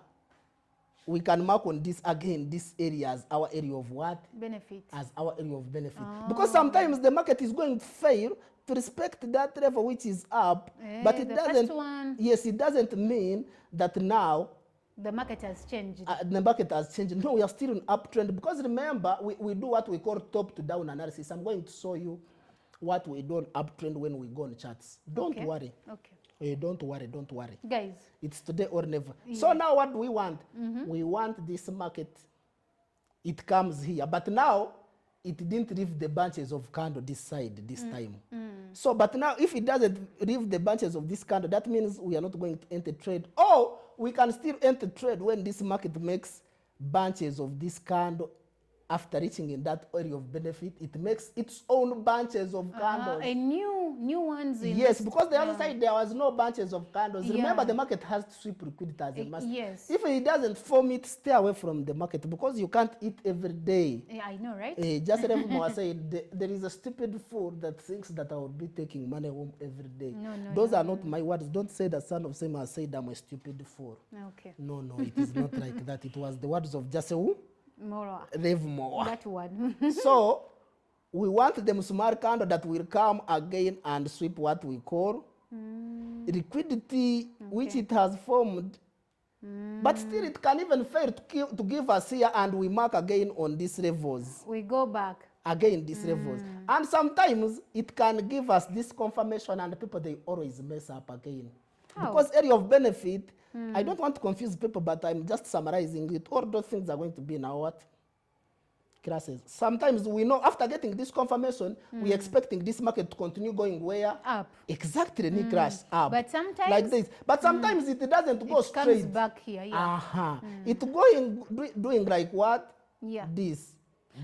We can mark on this again, this area as our area of what? Benefit. As our area of benefit. Because sometimes the market is going to fail to respect that level which is up, but it The doesn't. first one, Yes, it doesn't mean that now the market has changed. the market has changed. No, we are still in uptrend because remember, we do what we call top to down analysis. I'm going to show you what we do on uptrend when we go on charts. Don't Okay. worry. Okay. Don't worry, don't worry. Guys, It's today or never. Yeah. So now what do we want? We want this market. It comes here, but now it didn't leave the bunches of candle this side this time. So, but now if it doesn't leave the bunches of this candle, that means we are not going to enter trade. Or we can still enter trade when this market makes bunches of this candle. After reaching in that area of benefit, it makes its own bunches of candles. and new ones. In Yes, this, because the other side there was no bunches of candles. Remember, Yeah. the market has to sweep liquidity as a must. Yes. If it doesn't form it, stay away from the market because you can't eat every day. Yeah, I know, right? Just like I said, there is a stupid fool that thinks that I will be taking money home every day. No, Those are not my words. Don't say the son of Sam has said I'm a stupid fool. Okay. No, it is not like that. It was the words of Jasewu More. Revmo. That one. So we want the Musumali candle that will come again and sweep what we call liquidity, which it has formed. But still it can even fail to give us here, and we mark again on these levels. We go back. Again, these levels. And sometimes it can give us this confirmation, and people, they always mess up again. How? Because area of benefit, I don't want to confuse people, but I'm just summarizing it. All those things are going to be in our what? Classes. Sometimes we know after getting this confirmation, we're expecting this market to continue going where? Up. Exactly, crash up. But sometimes like this. But sometimes it doesn't go it straight. comes back here. Yeah. It going doing like what? Yeah. This.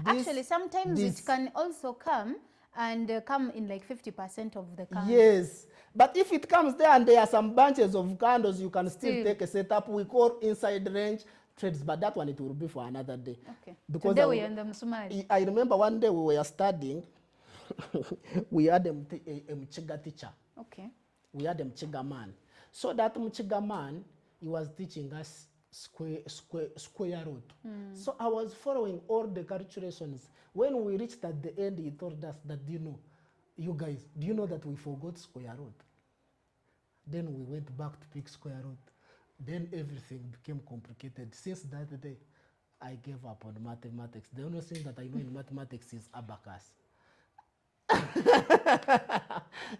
Actually, sometimes this. it can also come and come in like 50% of the candle. Yes. But if it comes there and there are some bunches of candles, you can still take a setup. We call inside range trades, but that one it will be for another day. Okay. Because Today we are on the Musumali. I remember one day we were studying, we had a Mchiga teacher. Okay. We had a Mchiga man. So that Mchiga man, he was teaching us square root. So I was following all the calculations. When we reached at the end, he told us that, you guys, do you know that we forgot square root? Then we went back to pick square root. Then everything became complicated. Since that day, I gave up on mathematics. The only thing that I know in mathematics is abacus.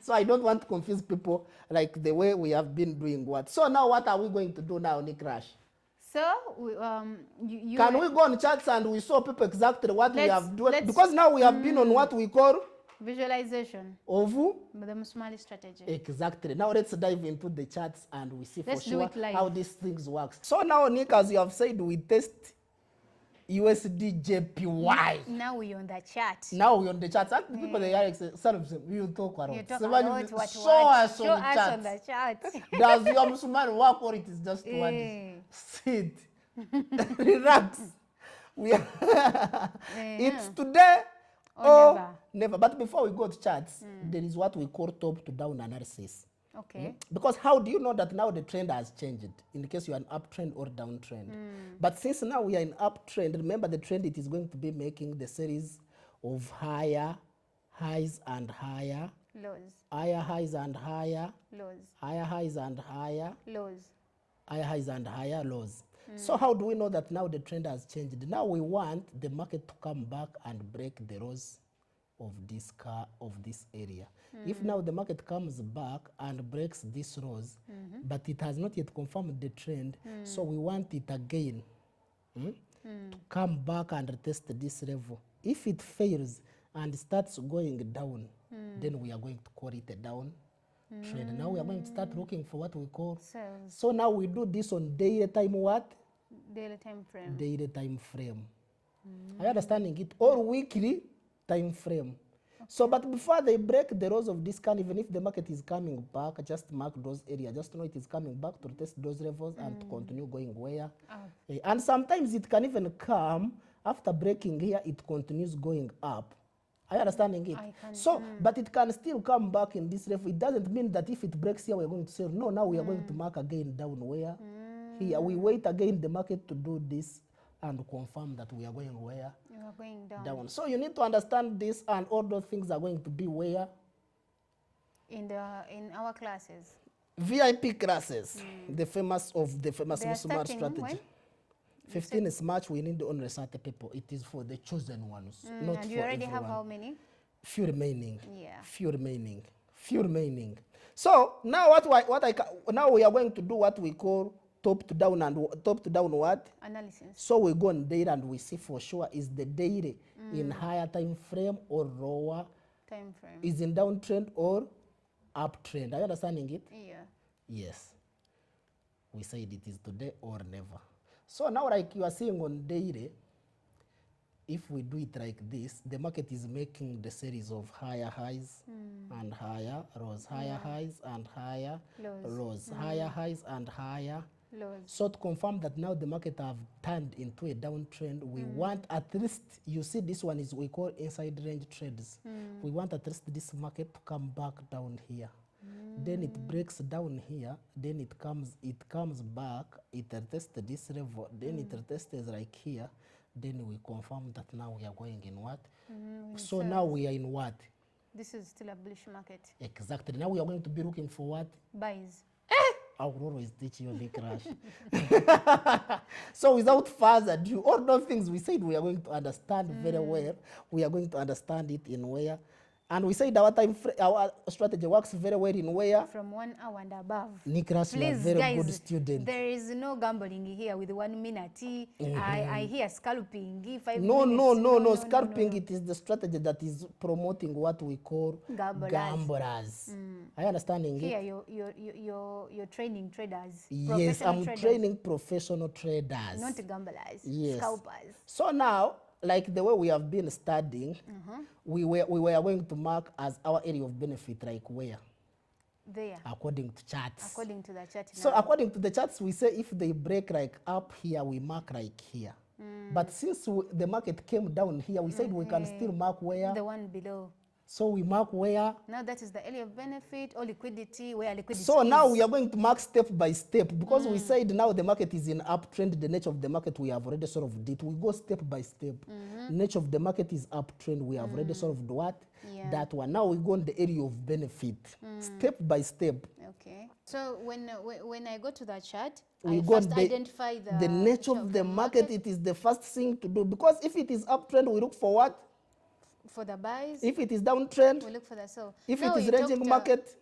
So I don't want to confuse people like the way we have been doing what. So now what are we going to do now, Nikrash? So, Can we go on charts and we show people exactly what we have done? Because now we have been on what we call visualization of the Musumali strategy. Exactly. Now let's dive into the charts and we see for sure how these things work. So now, Nick, as you have said, we test USD JPY. Now we're on the chart. Now we're on the charts. People they are some of them we will talk about. You talk about what? Show us on the the chart. Does your Musumali work or it is just words? Sit. Relax. We are it's today or never. But before we go to charts, there is what we call top to down analysis. Okay. Because how do you know that now the trend has changed in case you are an uptrend or downtrend? But since now we are in uptrend, remember the trend, it is going to be making the series of higher highs and higher lows, higher highs and higher lows, higher highs and higher lows, higher highs and higher lows. So how do we know that now the trend has changed? Now we want the market to come back and break the lows of this area. If now the market comes back and breaks this lows, but it has not yet confirmed the trend, so we want it again to come back and test this level. If it fails and starts going down, then we are going to call it a down trend. Now we are going to start looking for what we call sales. So now we do this on daily time what? Daily time frame. Daily time frame. Are you understanding it? Or weekly time frame. So, but before they break the lows of this kind, even if the market is coming back, just mark those areas. Just know it is coming back to test those levels and to continue going where. And sometimes it can even come After breaking here, it continues going up. Are you understanding it? I can, So, but it can still come back in this level. It doesn't mean that if it breaks here, we're going to say, no, now we are going to mark again down where? Here. We wait again the market to do this and confirm that we are going where? You are going down. Down. So you need to understand this, and all those things are going to be where? In our classes. VIP classes. The famous They are Musumali starting strategy. when? 15 is March. We need only 30 people. It is for the chosen ones, not And for you already everyone. have how many? Few remaining. Yeah. Few remaining. So now now we are going to do what we call top to down what? Analysis. So we go on daily and we see for sure is the daily in higher time frame or lower, Time frame. is in downtrend or uptrend. Are you understanding it? Yeah. Yes. We said it is today or never. So now, like you are seeing on daily, if we do it like this, the market is making the series of higher highs and higher lows, higher highs and higher lows, higher highs and higher Lows. So to confirm that now the market have turned into a downtrend, we want at least, you see this one is we call inside range trades. We want at least this market to come back down here. Then it breaks down here, then it comes back, it tests this level, then it tests like here, then we confirm that now we are going in what? So now we are in what? This is still a bullish market. Exactly. Now we are going to be looking for what? Buys. I will always teach you the crash. So without further ado, all those things we said we are going to understand very well. We are going to understand it in where. And we said our strategy works very well in where? From 1 hour and above. Nicholas, you are a Please, very guys, good student. there is no gambling here with 1 minute. I hear scalping. 5 No, minutes. no. Scalping, it is the strategy that is promoting what we call gamblers. Are you understanding Here, it? you're training traders. Yes, I'm training professional traders. Not gamblers. Yes. Scalpers. So now, like the way we have been studying, we were going to mark as our area of benefit, like where? There. According to charts. According to the chart. So now. according to the charts, we say if they break like up here, we mark like here. But since the market came down here, we said we can still mark where? The one below. So we mark where? Now that is the area of benefit or liquidity, where liquidity So is. now we are going to mark step by step, because we said now the market is in uptrend. The nature of the market we have already solved it. We go step by step. Nature of the market is uptrend. We have already solved what? Yeah. That one. Now we go on the area of benefit, step by step. Okay. So when I go to the chart, We I go first the identify the nature of the market. It is the first thing to do, because if it is uptrend, we look for what? For the buys, If it is downtrend, we look for the sell. if Now it is you ranging talked, market,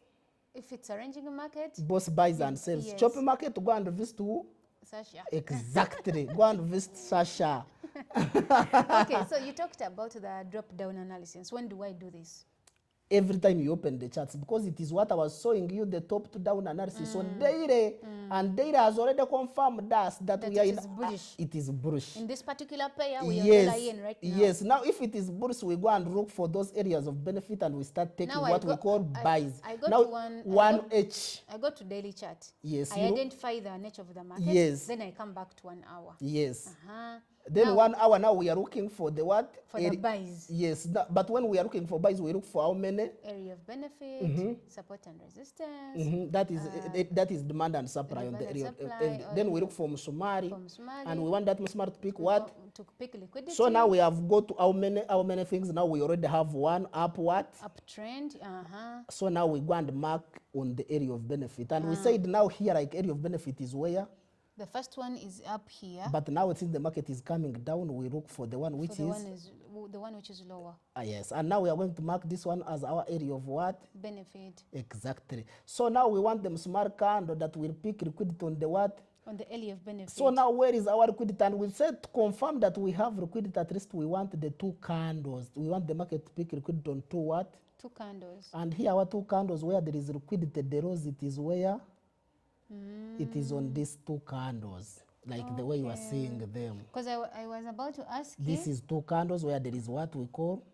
if it's a ranging market, both buys and sells. yes. Choppy market, go and visit who? Sasha. Exactly. Go and visit Sasha. Okay, so you talked about the drop-down analysis. When do I do this? Every time you open the charts, because it is what I was showing you, the top to down analysis on daily, and data has already confirmed us that we are it in is bullish. it is bullish. In this particular pair, we are Yes, in right now. yes. Now, if it is bullish, we go and look for those areas of benefit, and we start taking Now what we call buys. I go now, to one- I one go- H. I go to daily chart. Yes, I you know- identify the nature of the market. Yes. Then I come back to 1 hour. Yes. Uh-huh. Then Now, 1 hour. Now we are looking for the what? For the buys. Yes, but when we are looking for buys, we look for how many? Area of benefit, support and resistance. That is demand and supply on the demand and area. supply, Then we look for Musumali, for Musumali, and we want that Musumali to pick what? To pick liquidity. So now we have got to how many things. Now we already have one up what? Uptrend. So now we go and mark on the area of benefit, and we said now here like area of benefit is where? The first one is up here. But now since the market is coming down, we look for the one which the is one which is lower. yes, and now we are going to mark this one as our area of what? Benefit. Exactly. So now we want the smart candle that will pick liquidity on the what? On the area of benefit. So now where is our liquidity? And we said to confirm that we have liquidity, at least we want the 2 candles. We want the market to pick liquidity on 2 what? 2 candles. And here our 2 candles, where there is liquidity, the rose, it is where? It is on these 2 candles, like the way you are seeing them. Because I was about to ask This is 2 candles where there is what we call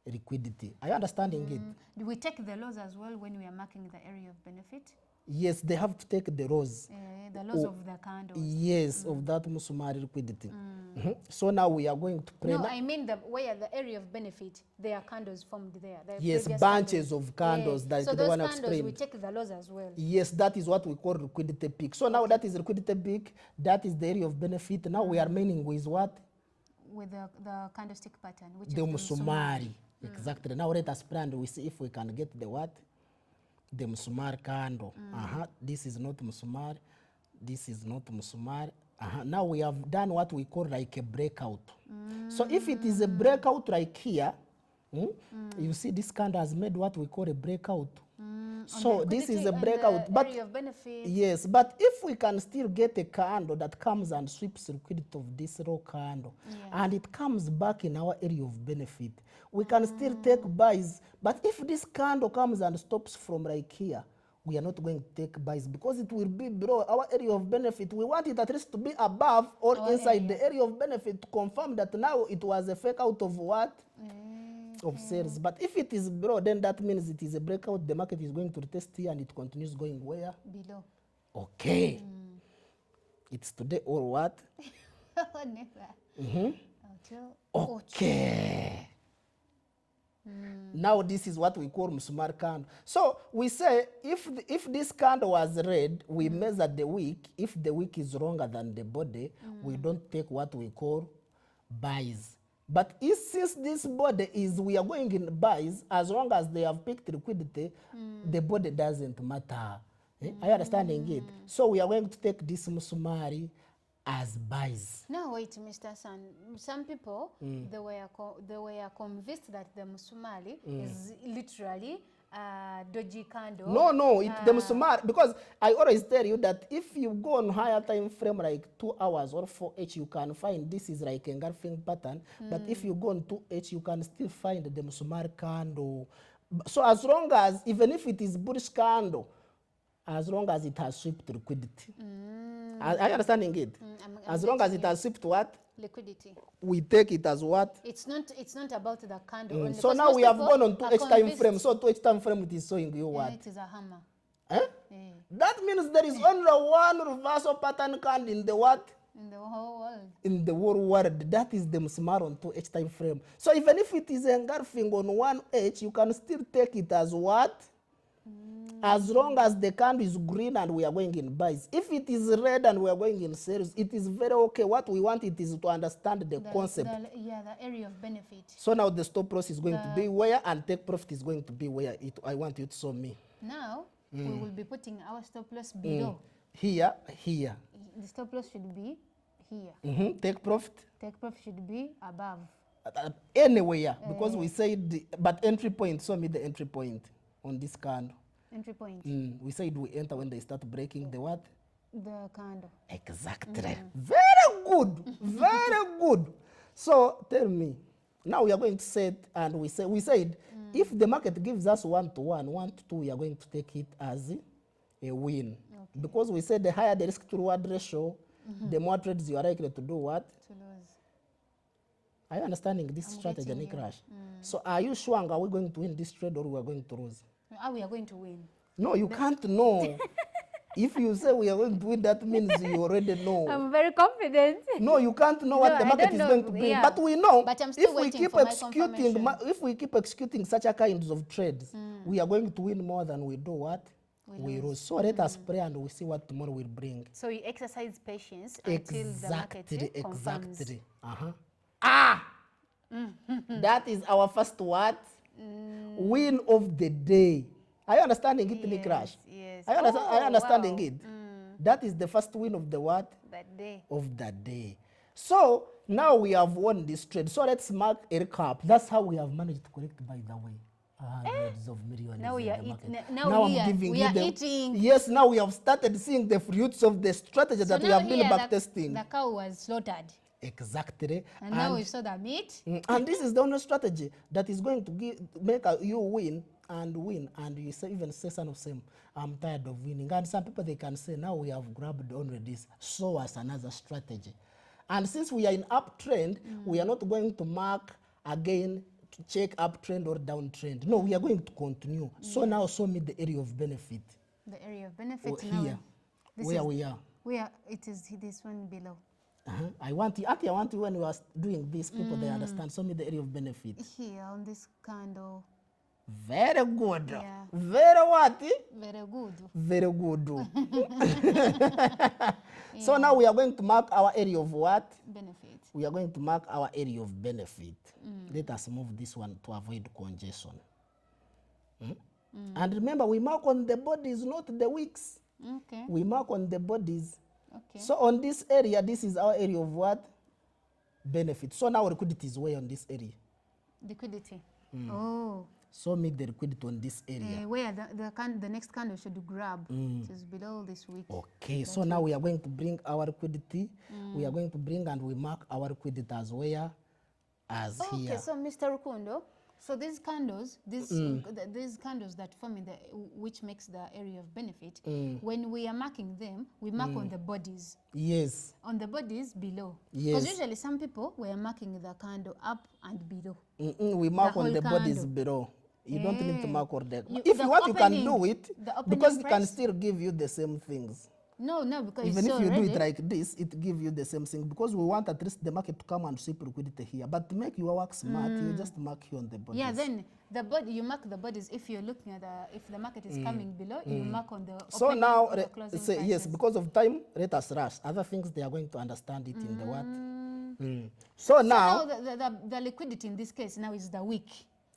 liquidity. Are you understanding it? do we take the lows as well when we are marking the area of benefit? Yes, they have to take the laws. The laws of the candles. Yes, of that Musumali liquidity. So now we are going to pray. No, I mean where the area of benefit, there are candles formed there. The Yes, previous bunches candles. of candles Yeah. that So the those one candles, we explained. take the laws as well. Yes, that is what we call liquidity peak. So now that is liquidity peak, that is the area of benefit. Now we are meaning with what? With the candlestick pattern, which The is the Musumali. Exactly. Now let us plan. We see if we can get the what? The Musumali candle. This is not Musumali. This is not Musumali. Now we have done what we call like a breakout. So if it is a breakout like here, you see this candle has made what we call a breakout. So this is a breakout, but area of benefit. yes, but if we can still get a candle that comes and sweeps liquidity of this low candle, and it comes back in our area of benefit, we can still take buys. But if this candle comes and stops from like here, we are not going to take buys because it will be below our area of benefit. We want it at least to be above or inside the area of benefit to confirm that now it was a fake out of what? Of sales. But if it is below, then that means it is a breakout. The market is going to retest here and it continues going where? Below. Okay. It's today or what? Never. Okay. Now this is what we call Musumali candle. So we say if this candle was red, we measure the wick. If the wick is longer than the body, we don't take what we call buys. But since this body is, we are going in buys, as long as they have picked liquidity, the body doesn't matter. Are you understanding it? So we are going to take this Musumali as buys. Now wait, Mr. San. Some people, they were convinced that the Musumali is literally dodgy candle. No, the Musumali, because I always tell you that if you go on higher time frame like 2 hours or 4H, you can find this is like engulfing pattern. But if you go on 2H, you can still find the Musumali candle. So as long as, even if it is bullish candle, as long as it has swept liquidity. Are you understanding it? As long as it has swept what? Liquidity. We take it as what? It's not about the candle. Only So because now most we have people gone on are 2H time convinced- frame. So 2H time frame it is showing you what? It is a hammer. That means there is only one reversal pattern candle in the what? In the whole world. In the whole world. That is the Musumali on 2H time frame. So even if it is engulfing on 1H, you can still take it as what? As long as the candle is green and we are going in buys. If it is red and we are going in sales, it is very okay. What we want it is to understand the concept. The area of benefit. So now the stop loss is going to be where and take profit is going to be where. I want you to show me. Now, we will be putting our stop loss below. Here. The stop loss should be here. Take profit. Take profit should be above. Anywhere, because we said, but entry point, show me the entry point on this candle. Entry point. We said we enter when they start breaking the what? The candle. Exactly. Very good. Very good. So tell me, now we are going to set, and we said, if the market gives us 1 to 1, 1 to 2, we are going to take it as a win. Okay. Because we said the higher the risk to reward ratio, the more trades you are likely to do what? To lose. Are you understanding this strategy, Nikrash? So are you sure are we going to win this trade or we are going to lose? We are going to win. No, you can't know. If you say we are going to win, that means you already know. I'm very confident. No, you can't know what the market is going to bring. Yeah. But we know but I'm still waiting for my confirmation. If we keep executing such a kinds of trades, we are going to win more than we do what? We lose. So let us pray and we see what tomorrow will bring. So you exercise patience until the market confirms. Exactly. That is our first what? Win of the day. Are you understanding it, Nikrash? Yes. Are you understanding it? That is the first win of the what? That day. Of that day. So now we have won this trade. So let's mark a recap. That's how we have managed to collect, by the way, hundreds of millions. Now we are eating. Now we are eating. Yes, now we have started seeing the fruits of the strategy that we have been backtesting. The cow was slaughtered. Exactly. And now we saw the meat. And this is the only strategy that is going to make you win. And you say, even say, son of Sam, I'm tired of winning. And some people, they can say, now we have grabbed only this, show us another strategy. And since we are in uptrend, we are not going to mark again to check uptrend or downtrend. No, we are going to continue. So now show me the area of benefit. The area of benefit Or now. here, This where is we are. where it is this one below. I want you, actually I want you when we are doing this, people they understand. Show me the area of benefit. Here on this candle. Very good. Yeah. Very what? Very good. Very good. So now we are going to mark our area of what? Benefit. We are going to mark our area of benefit. Let us move this one to avoid congestion. And remember, we mark on the bodies, not the wicks. Okay. We mark on the bodies. Okay. So on this area, this is our area of what? Benefit. So now liquidity is where on this area. Liquidity. Oh. So make the liquidity on this area. Where the next candle should grab. It is below this wick. Okay, so now we are going to bring our liquidity. We are going to bring and we mark our liquidity as where? As here. Okay, so Mr. Rukundo, so these candles, these candles that form in the, which makes the area of benefit, when we are marking them, we mark on the bodies. Yes. On the bodies below. Yes. Because usually some people were marking the candle up and below. We mark The on whole the bodies candle. below. You don't need to mark on the. You- If the you want, you can opening- do it the opening because it can price- still give you the same things. No, because Even it's if you do already, it like this, it gives you the same thing because we want at least the market to come and sweep liquidity here. But to make your work smart, you just mark here on the bodies. yeah, then the body, you mark the bodies if you're looking at if the market is coming below, you mark on the So opening now, or the closing say yes, prices. because of time, let us rush. Other things, they are going to understand it in the what? So now, The liquidity in this case now is the wick.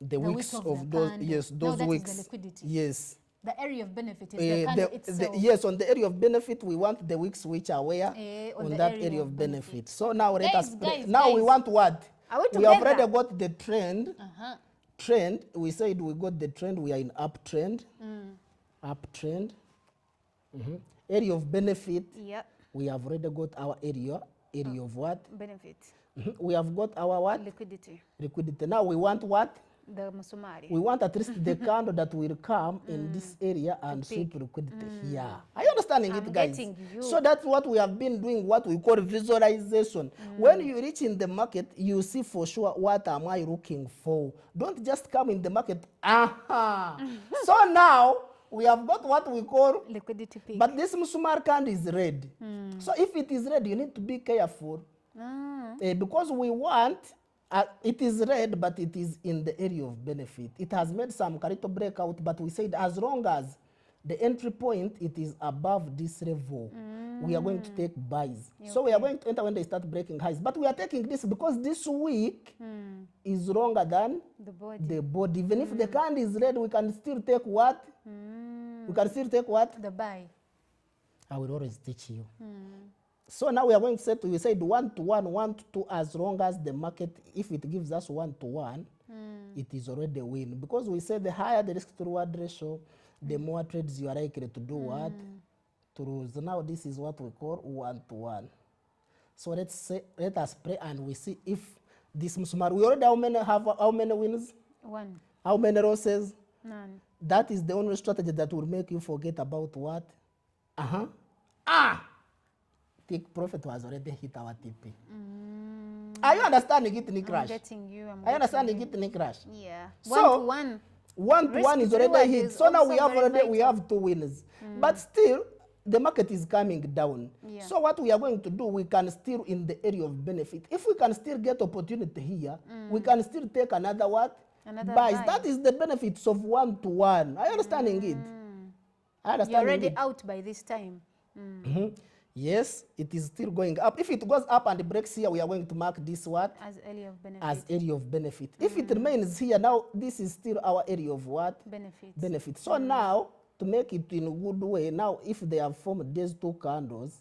the wick weeks of of the those, candle. yes, Now those that is weeks. the liquidity. Yes. The area of benefit is the candle itself. Yes, on the area of benefit, we want the weeks which are where? On On the that area area of of benefit. benefit. So now let us Guys, now we guys. want what? Are we We have together? already got the trend. Trend. We said we got the trend. We are in uptrend. Uptrend. Area of benefit. Yeah, We have already got our area. Area of what? benefit. We have got our what? Liquidity. Liquidity. Now we want what? The Musumali. We want at least the candle that will come in this area and sweep liquidity here. Are you understanding I'm it, guys? getting you. So that's what we have been doing, what we call visualization. When you reach in the market, you see for sure what am I looking for. Don't just come in the market. So now we have got what we call, Liquidity peak. but this Musumar candle is red. So if it is red, you need to be careful. Because we want, it is red, but it is in the area of benefit. It has made some character breakout, but we said as long as the entry point, it is above this level, we are going to take buys. So we are going to enter when they start breaking highs. But we are taking this because this week is longer than The body. the body. Even if the candle is red, we can still take what? We can still take what? The buy. I will always teach you. So now we are going to say, we said 1 to 1, 1 to 2, as long as the market, if it gives us 1 to 1, it is already a win. Because we say the higher the risk to reward ratio, the more trades you are likely to do what? To lose. Now this is what we call 1 to 1. So let us pray and we see if this Musumari, we already have how many wins? 1. How many losses? None. That is the only strategy that will make you forget about what? Take profit was already hit our TP. Are you understanding it, Nick I'm Crash? getting you. Are you understanding it, Nick Crash? Yeah. So, 1 to 1. 1 to Risk 1 is to already reward hit. is So now also we have very already, we vital. have 2 winners. But still, the market is coming down. Yeah. So what we are going to do, we can still in the area of benefit. If we can still get opportunity here, we can still take another what? Another buys. buy. That is the benefits of 1 to 1. Are you understanding it? I You're understand already it. out by this time. Yes, it is still going up. If it goes up and breaks here, we are going to mark this what? As area of benefit. As area of benefit. If it remains here, now this is still our area of what? Benefits. Benefit. So now, to make it in a good way, now if they have formed these 2 candles,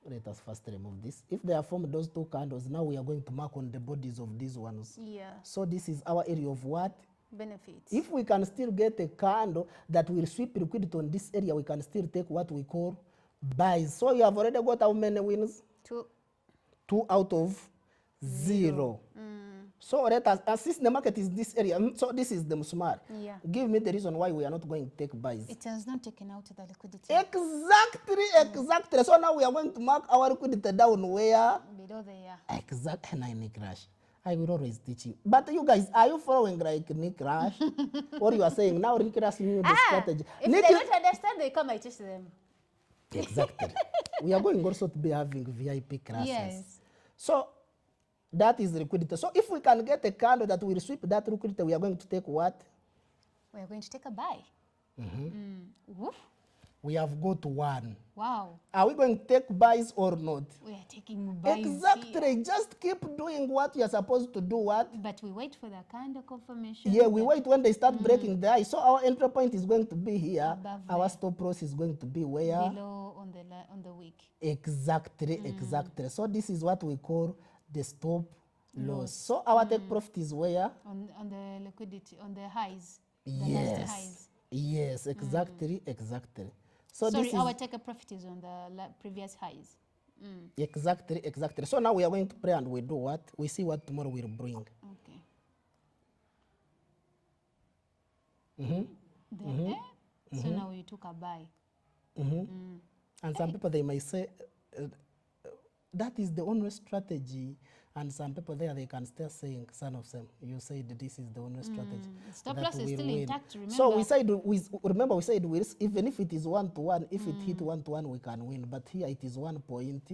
let us first remove this. If they have formed those 2 candles, now we are going to mark on the bodies of these ones. Yeah. So this is our area of what? Benefits. If we can still get a candle that will sweep liquidity on this area, we can still take what we call buys. So you have already got how many wins? 2. 2 out of 0. So let us, since the market is this area, so this is the Musumari. Yeah. Give me the reason why we are not going to take buys. It has not taken out the liquidity. Exactly. So now we are going to mark our liquidity down where? Below there. Exactly. 9 crash. I will always teach you. But you guys, are you following like Nick Rush? Or you are saying now Nick Rush knew the strategy? If Nick, they don't understand, they come, I teach them. exactly. We are going also to be having VIP classes. Yes. So that is liquidity. So if we can get a candle that will sweep that liquidity, we are going to take what? We are going to take a buy. Woof. We have got one. Wow. Are we going to take buys or not? We are taking buys Exactly. here. Just keep doing what you are supposed to do. What? But we wait for the candle confirmation. Yeah, we wait when they start breaking the high. So our entry point is going to be here. Above Our there. stop loss is going to be where? Below on the week. Exactly, exactly. So this is what we call the stop loss. So our take profit is where? On the liquidity, on the highs. The Yes. last highs. Yes, exactly, exactly. So Sorry, this is our take profit is on the previous highs. exactly, exactly. So now we are going to pray and we do what? We see what tomorrow will bring. Okay. So now we took a buy. And some people, they may say, that is the only strategy. And some people there, they can still saying, son of Sam, you said this is the only strategy. Stop that loss is will still win. intact, remember? So we said, we said, even if it is 1-to-1, if it hit 1-to-1, we can win. But here it is 1 point,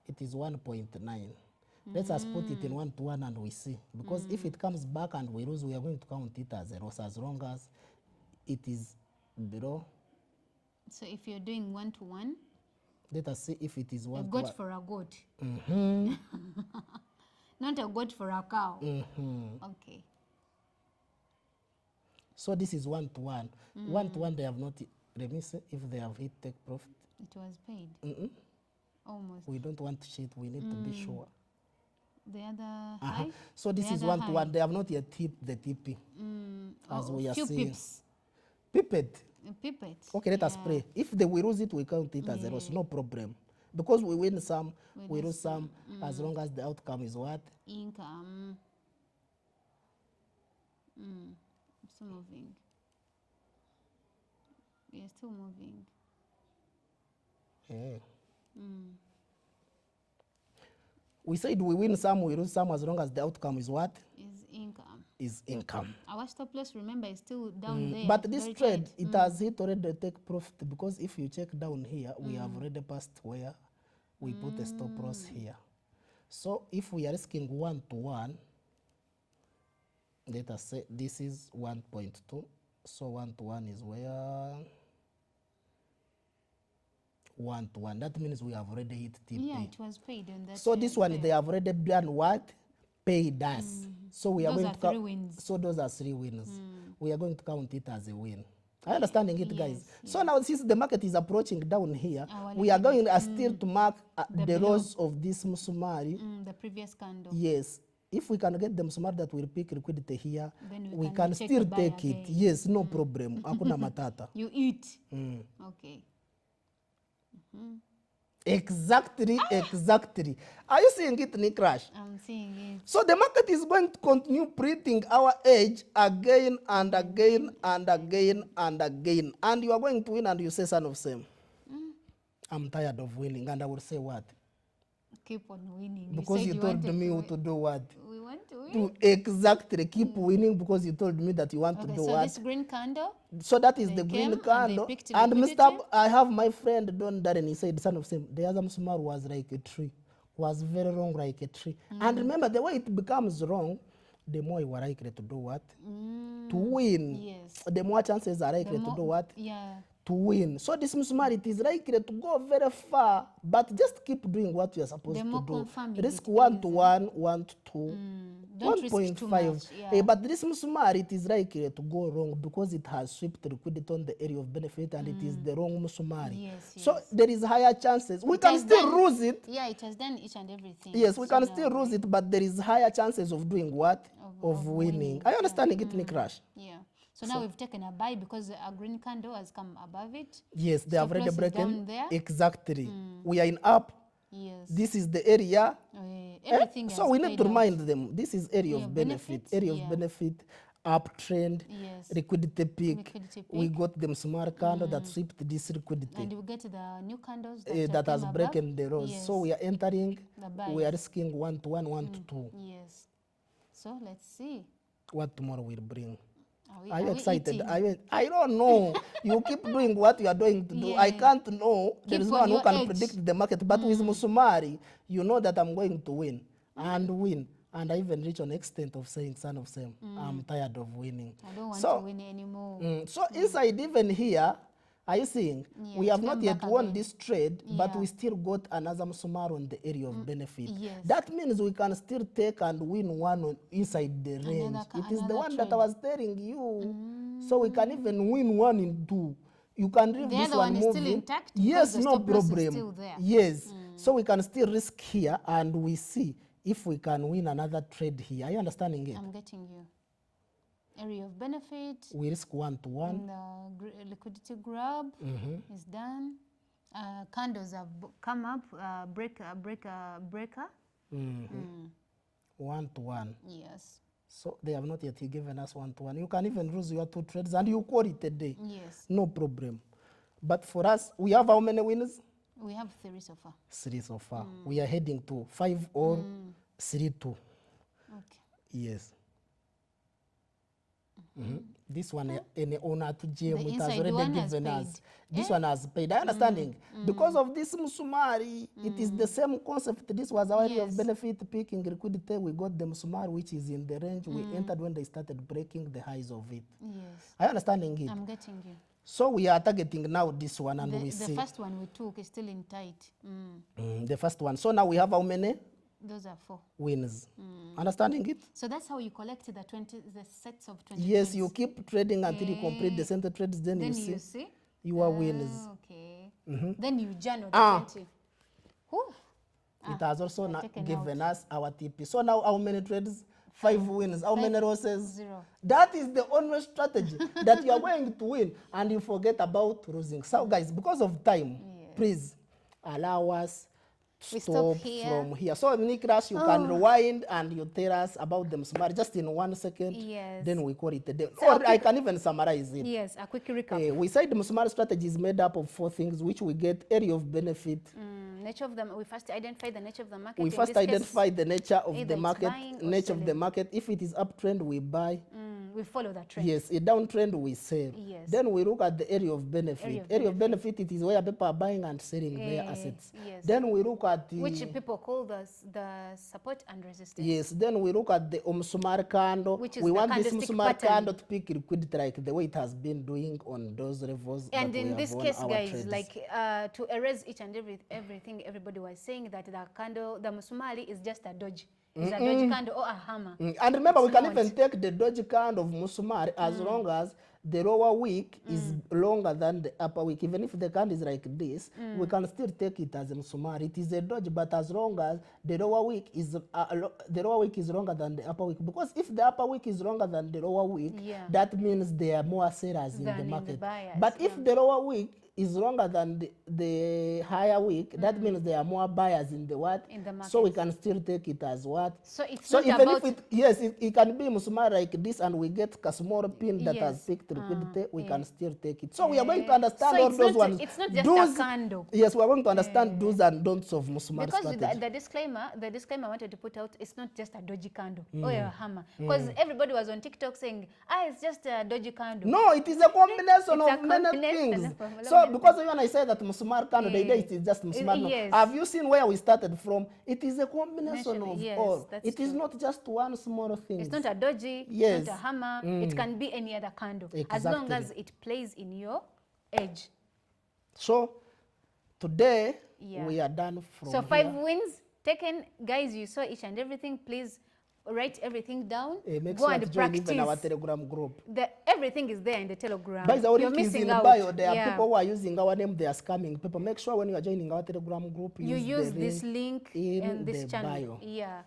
it is 1.9. Let us put it in 1-to-1 and we see. Because if it comes back and we lose, we are going to count it as a loss as long as it is below. So if you're doing 1-to-1, Let us see if it is a 1-to-1. goat for a goat. Not a goat for a cow. Okay. So this is 1-to-1. 1-to-1, they have not, let me see if they have hit take profit. It was paid. Almost. We don't want to cheat, we need to be sure. The other high? So this The is other 1-to-1, they have not yet hit the TP. As we are few seeing. pips. Pipet. A pipet. Okay, let us pray. If they will lose it, we count it as a loss, no problem. Because we win some, we lose some, as long as the outcome is what? Income. Still moving. We are still moving. Yeah. We said we win some, we lose some, as long as the outcome is what? Is income. Is income. Our stop loss, remember, is still down there. But this very trade, tight. it has hit already the take profit, because if you check down here, we have already passed where we put a stop loss here. So if we are risking 1-to-1, let us say this is 1.2. So 1-to-1 is where? 1-to-1. That means we have already hit TP. Yeah, it was paid on that. So this one, they have already done what? Paid us. So we are Those going are to 3 wins. So those are 3 wins. We are going to count it as a win. Are you understanding it, guys? Yes, So now, since the market is approaching down here, Our we are going still to mark the below. lows of this Musumali. The previous candle. Yes. If we can get the Musumali that will pick liquidity here, Then we we can check still the buy take it. again. Yes, no problem. Hakuna matata. You eat. Okay. Exactly, exactly. Are you seeing it, Nick Crash? I'm seeing it. So the market is going to continue printing our edge again and again and again and again. And you are going to win and you say, son of Sam, I'm tired of winning. And I will say what? Keep on winning. Because you told wanted me to do what? We want to win. To exactly keep winning, because you told me that you want to Okay, do so what? this green candle, So that is they the green came and they candle. picked And liquidity. Mr. I have my friend Don Darren, he said, son of Sam, the other Musumali was like a tree. Was very wrong like a tree. And remember, the way it becomes wrong, the more you are likely to do what? To win. yes. The more chances are likely to more- do what? Yeah. To win. So this Musumali, it is likely to go very far, but just keep doing what you are supposed The to more do. confirming Risk it 1-to-1, 1-to-2. Don't risk too much. Yeah. But this Musumali, it is likely to go wrong because it has swept liquidity on the area of benefit, and it is the wrong Musumali. Yes, So yes. there is higher chances. We It can has still done- lose it. Yeah, it has done each and everything. Yes, we So can now still lose it, but there is higher chances of doing what? Of winning. winning, Are you understanding it, Nick Rush? Yeah. So now we've taken a buy because a green candle has come above it. Yes, they have Stop already loss is broken. down there. Exactly. We are in up. Yes. This is the area. Everything So has we need paid to out. remind them, this is area Yeah, of benefit. benefits, Area yeah. of benefit. uptrend, Yes. liquidity peak. Liquidity We peak. got them small candle that swept this liquidity. And you get the new candles That came has above. broken the lows. Yes. So we are entering, The buys. we are risking 1 to 1, 1 to 2. Yes. So let's see. What tomorrow will bring. Are you we excited? eating? I don't know. You keep doing what you are doing to do. I Yeah. can't know. There Keep is no on one who your can edge. predict the market. But with Musumali, you know that I'm going to win and win. And I even reach an extent of saying, son of Sam, I'm tired of winning. I don't want to win anymore. So inside even here, are you seeing? Yeah, We it have not came yet back won again. this trade, but Yeah. we still got another Musumari on the area of benefit. yes. That means we can still take and win one inside the range. It is the one that I was telling you. So we can even win 1 in 2. You can leave The this other one one is still moving. intact because Yes, the no stop loss is problem. still there. Yes. So we can still risk here and we see if we can win another trade here. Are you understanding it? I'm getting you. Area of benefit. We risk 1 to 1. And the liquidity grab is done. Candles have come up. Breaker. 1 to 1. Yes. So they have not yet given us 1 to 1. You can even lose your 2 trades and you call it a day. Yes. No problem. But for us, we have how many winners? We have 3 so far. 3 so far. We are heading to 5 or 3-2. Okay. Yes. This one, any owner to GM, it has inside already one has given paid. us. This one has paid. I understanding. Because of this Musumari, it is the same concept. This was our area of Yes. benefit picking liquidity. We got the Musumari, which is in the range. We entered when they started breaking the highs of it. Yes. I understanding it. I'm getting you. So we are targeting now this one and we The see. first one we took is still in tight. The first one. So now we have how many Those are 4. wins? Understanding it? So that's how you collect the sets of 20 Yes, coins. you keep trading until you complete the center trades. Then Then you you see see? your winners. Okay. Then you journal the Ah. 20. Whew. It has also taken given us our TP. So now how many trades? 5 wins. How many losses? 0. That is the only strategy that you are going to win and you forget about losing. So guys, because of time, please allow us to We stop stop here. from here. So Niklas, you can rewind and you tell us about them smart just in 1 second. Yes. Then we call it a day. So Or I can even summarize it. Yes, a quick recap. We said the Musumali strategy is made up of 4 things, which we get area of benefit. Nature of we first identify the nature of the market. We In first this case, identify the nature of either the it's market, buying or nature of the selling. market. If it is uptrend, we buy. we follow that trend. Yes, a downtrend, we sell. Yes. Then we look at the area of benefit. Area of Area of benefit, it is where people are buying and selling their assets. yes. Then we look at the... Which people call the support and resistance. Yes, then we look at the Musumali candle. Which is we the want this candlestick Musumali pattern. candle to pick liquidity like the way it has been doing on those levels. And that we in have this won case, our guys, trades. like to erase each and everything, everybody was saying that the candle, the Musumali is just a doji. It's a doji candle or a hammer. And remember, we can not. even take the doji candle of Musumali as long as the lower wick is longer than the upper wick. Even if the candle is like this, we can still take it as a Musumali. It is a doji, but as long as the lower wick is longer than the upper wick. Because if the upper wick is longer than the lower wick, Yeah. that means there are more sellers in Than the in the market. buyers, But if the lower wick is longer than the higher wick, that means there are more buyers in the what? In the So we market. can still take it as what? So it's So not even about if it can be Musumali like this and we get a small pin that has Yes. picked liquidity, we yeah. can still take it. So we are going to understand So all it's those not- ones. it's not just Do's- a candle. Yes, we are going to understand do's and don'ts of Musumali because strategy. the disclaimer I wanted to put out, it's not just a doji candle or a hammer. Because everybody was on TikTok saying, it's just a doji candle. No, it is a combination It's a of many combination things. of many So things. because when I say that Musumali candle, the idea Yeah. is just Musumali. No. Yes. Have you seen where we started from? It is a combination of Yes, all. that's It is true. not just one small thing. It's not a doji, Yes. it's not a hammer, it can be any other candle. As long Exactly. as it plays in your edge. So today Yeah. we are done from So 5 here. wins taken. Guys, you saw each and everything. Please write everything down. Make Go sure and to join practice. even our Telegram group. Everything is there in the Telegram. By the way, You're link is missing in out. bio. There are Yeah. people who are using our name. They are scamming people. Make sure when you are joining our Telegram group, You use the this link in and this the channel. bio. Yeah.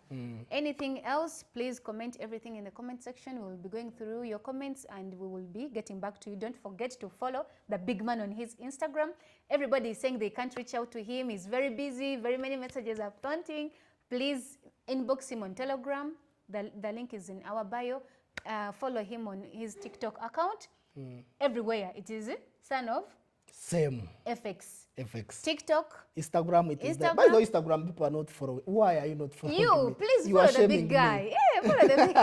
Anything else, please comment everything in the comment section. We will be going through your comments and we will be getting back to you. Don't forget to follow the big man on his Instagram. Everybody is saying they can't reach out to him. He's very busy. Very many messages are taunting. Please inbox him on Telegram. The link is in our bio. follow him on his TikTok account. Everywhere it is Son of Same. FX. FX. TikTok. Instagram, it is there. By the way, Instagram, people are not following. Why are you not following me? You, please You are follow the shaming big guy. me. Yeah, follow the big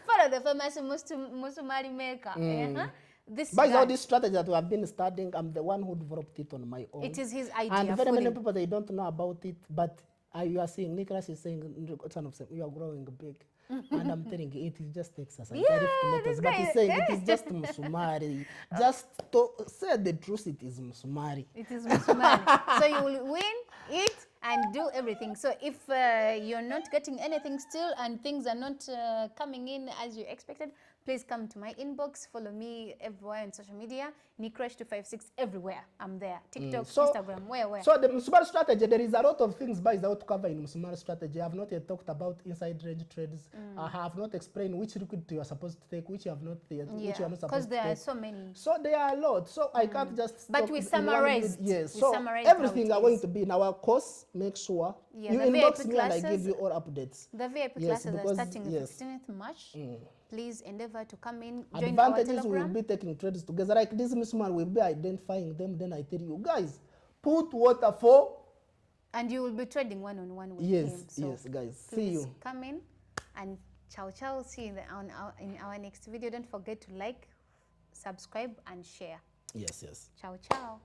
follow the famous Musumali maker. This By the guy, way, this strategy that we have been studying, I'm the one who developed it on my own. it is his idea. And very many fully. people, they don't know about it, but you are seeing, Nicholas is saying, Son of Sam, you are growing big. And I'm telling you, it just takes us. Yeah, But this he's guy- saying it is just Musumari. Just to say the truth, it is Musumari. It is Musumali. So you will win, eat, and do everything. So if you're not getting anything still and things are not coming in as you expected, please come to my inbox. Follow me everywhere on social media. Nicrash256 everywhere. I'm there. TikTok, Instagram, where? So the Musumari strategy, there is a lot of things by the way to cover in Musumari strategy. I have not yet talked about inside range trades. I have not explained which liquidity you are supposed to take, which you have not yet, which you are not supposed because to there take. are so many. So there are a lot. So I can't just. But talk we in 1 summarized. minute. Yes. We So summarized how everything it are going is. to be in our course. Make sure Yeah, you the inbox VIP me and I classes- give you all updates. The VIP Yes, classes are because- starting on yes. 16th March. Please endeavor to come in, join our Advantages, we will Telegram. be taking trades together. Like this Musumari will be identifying them. Then I tell you, guys, put water for. And you will be trading one-on-one with Yes, him. So yes, guys. See please you. come in and ciao. See you in our next video. Don't forget to like, subscribe, and share. Yes, yes. Ciao.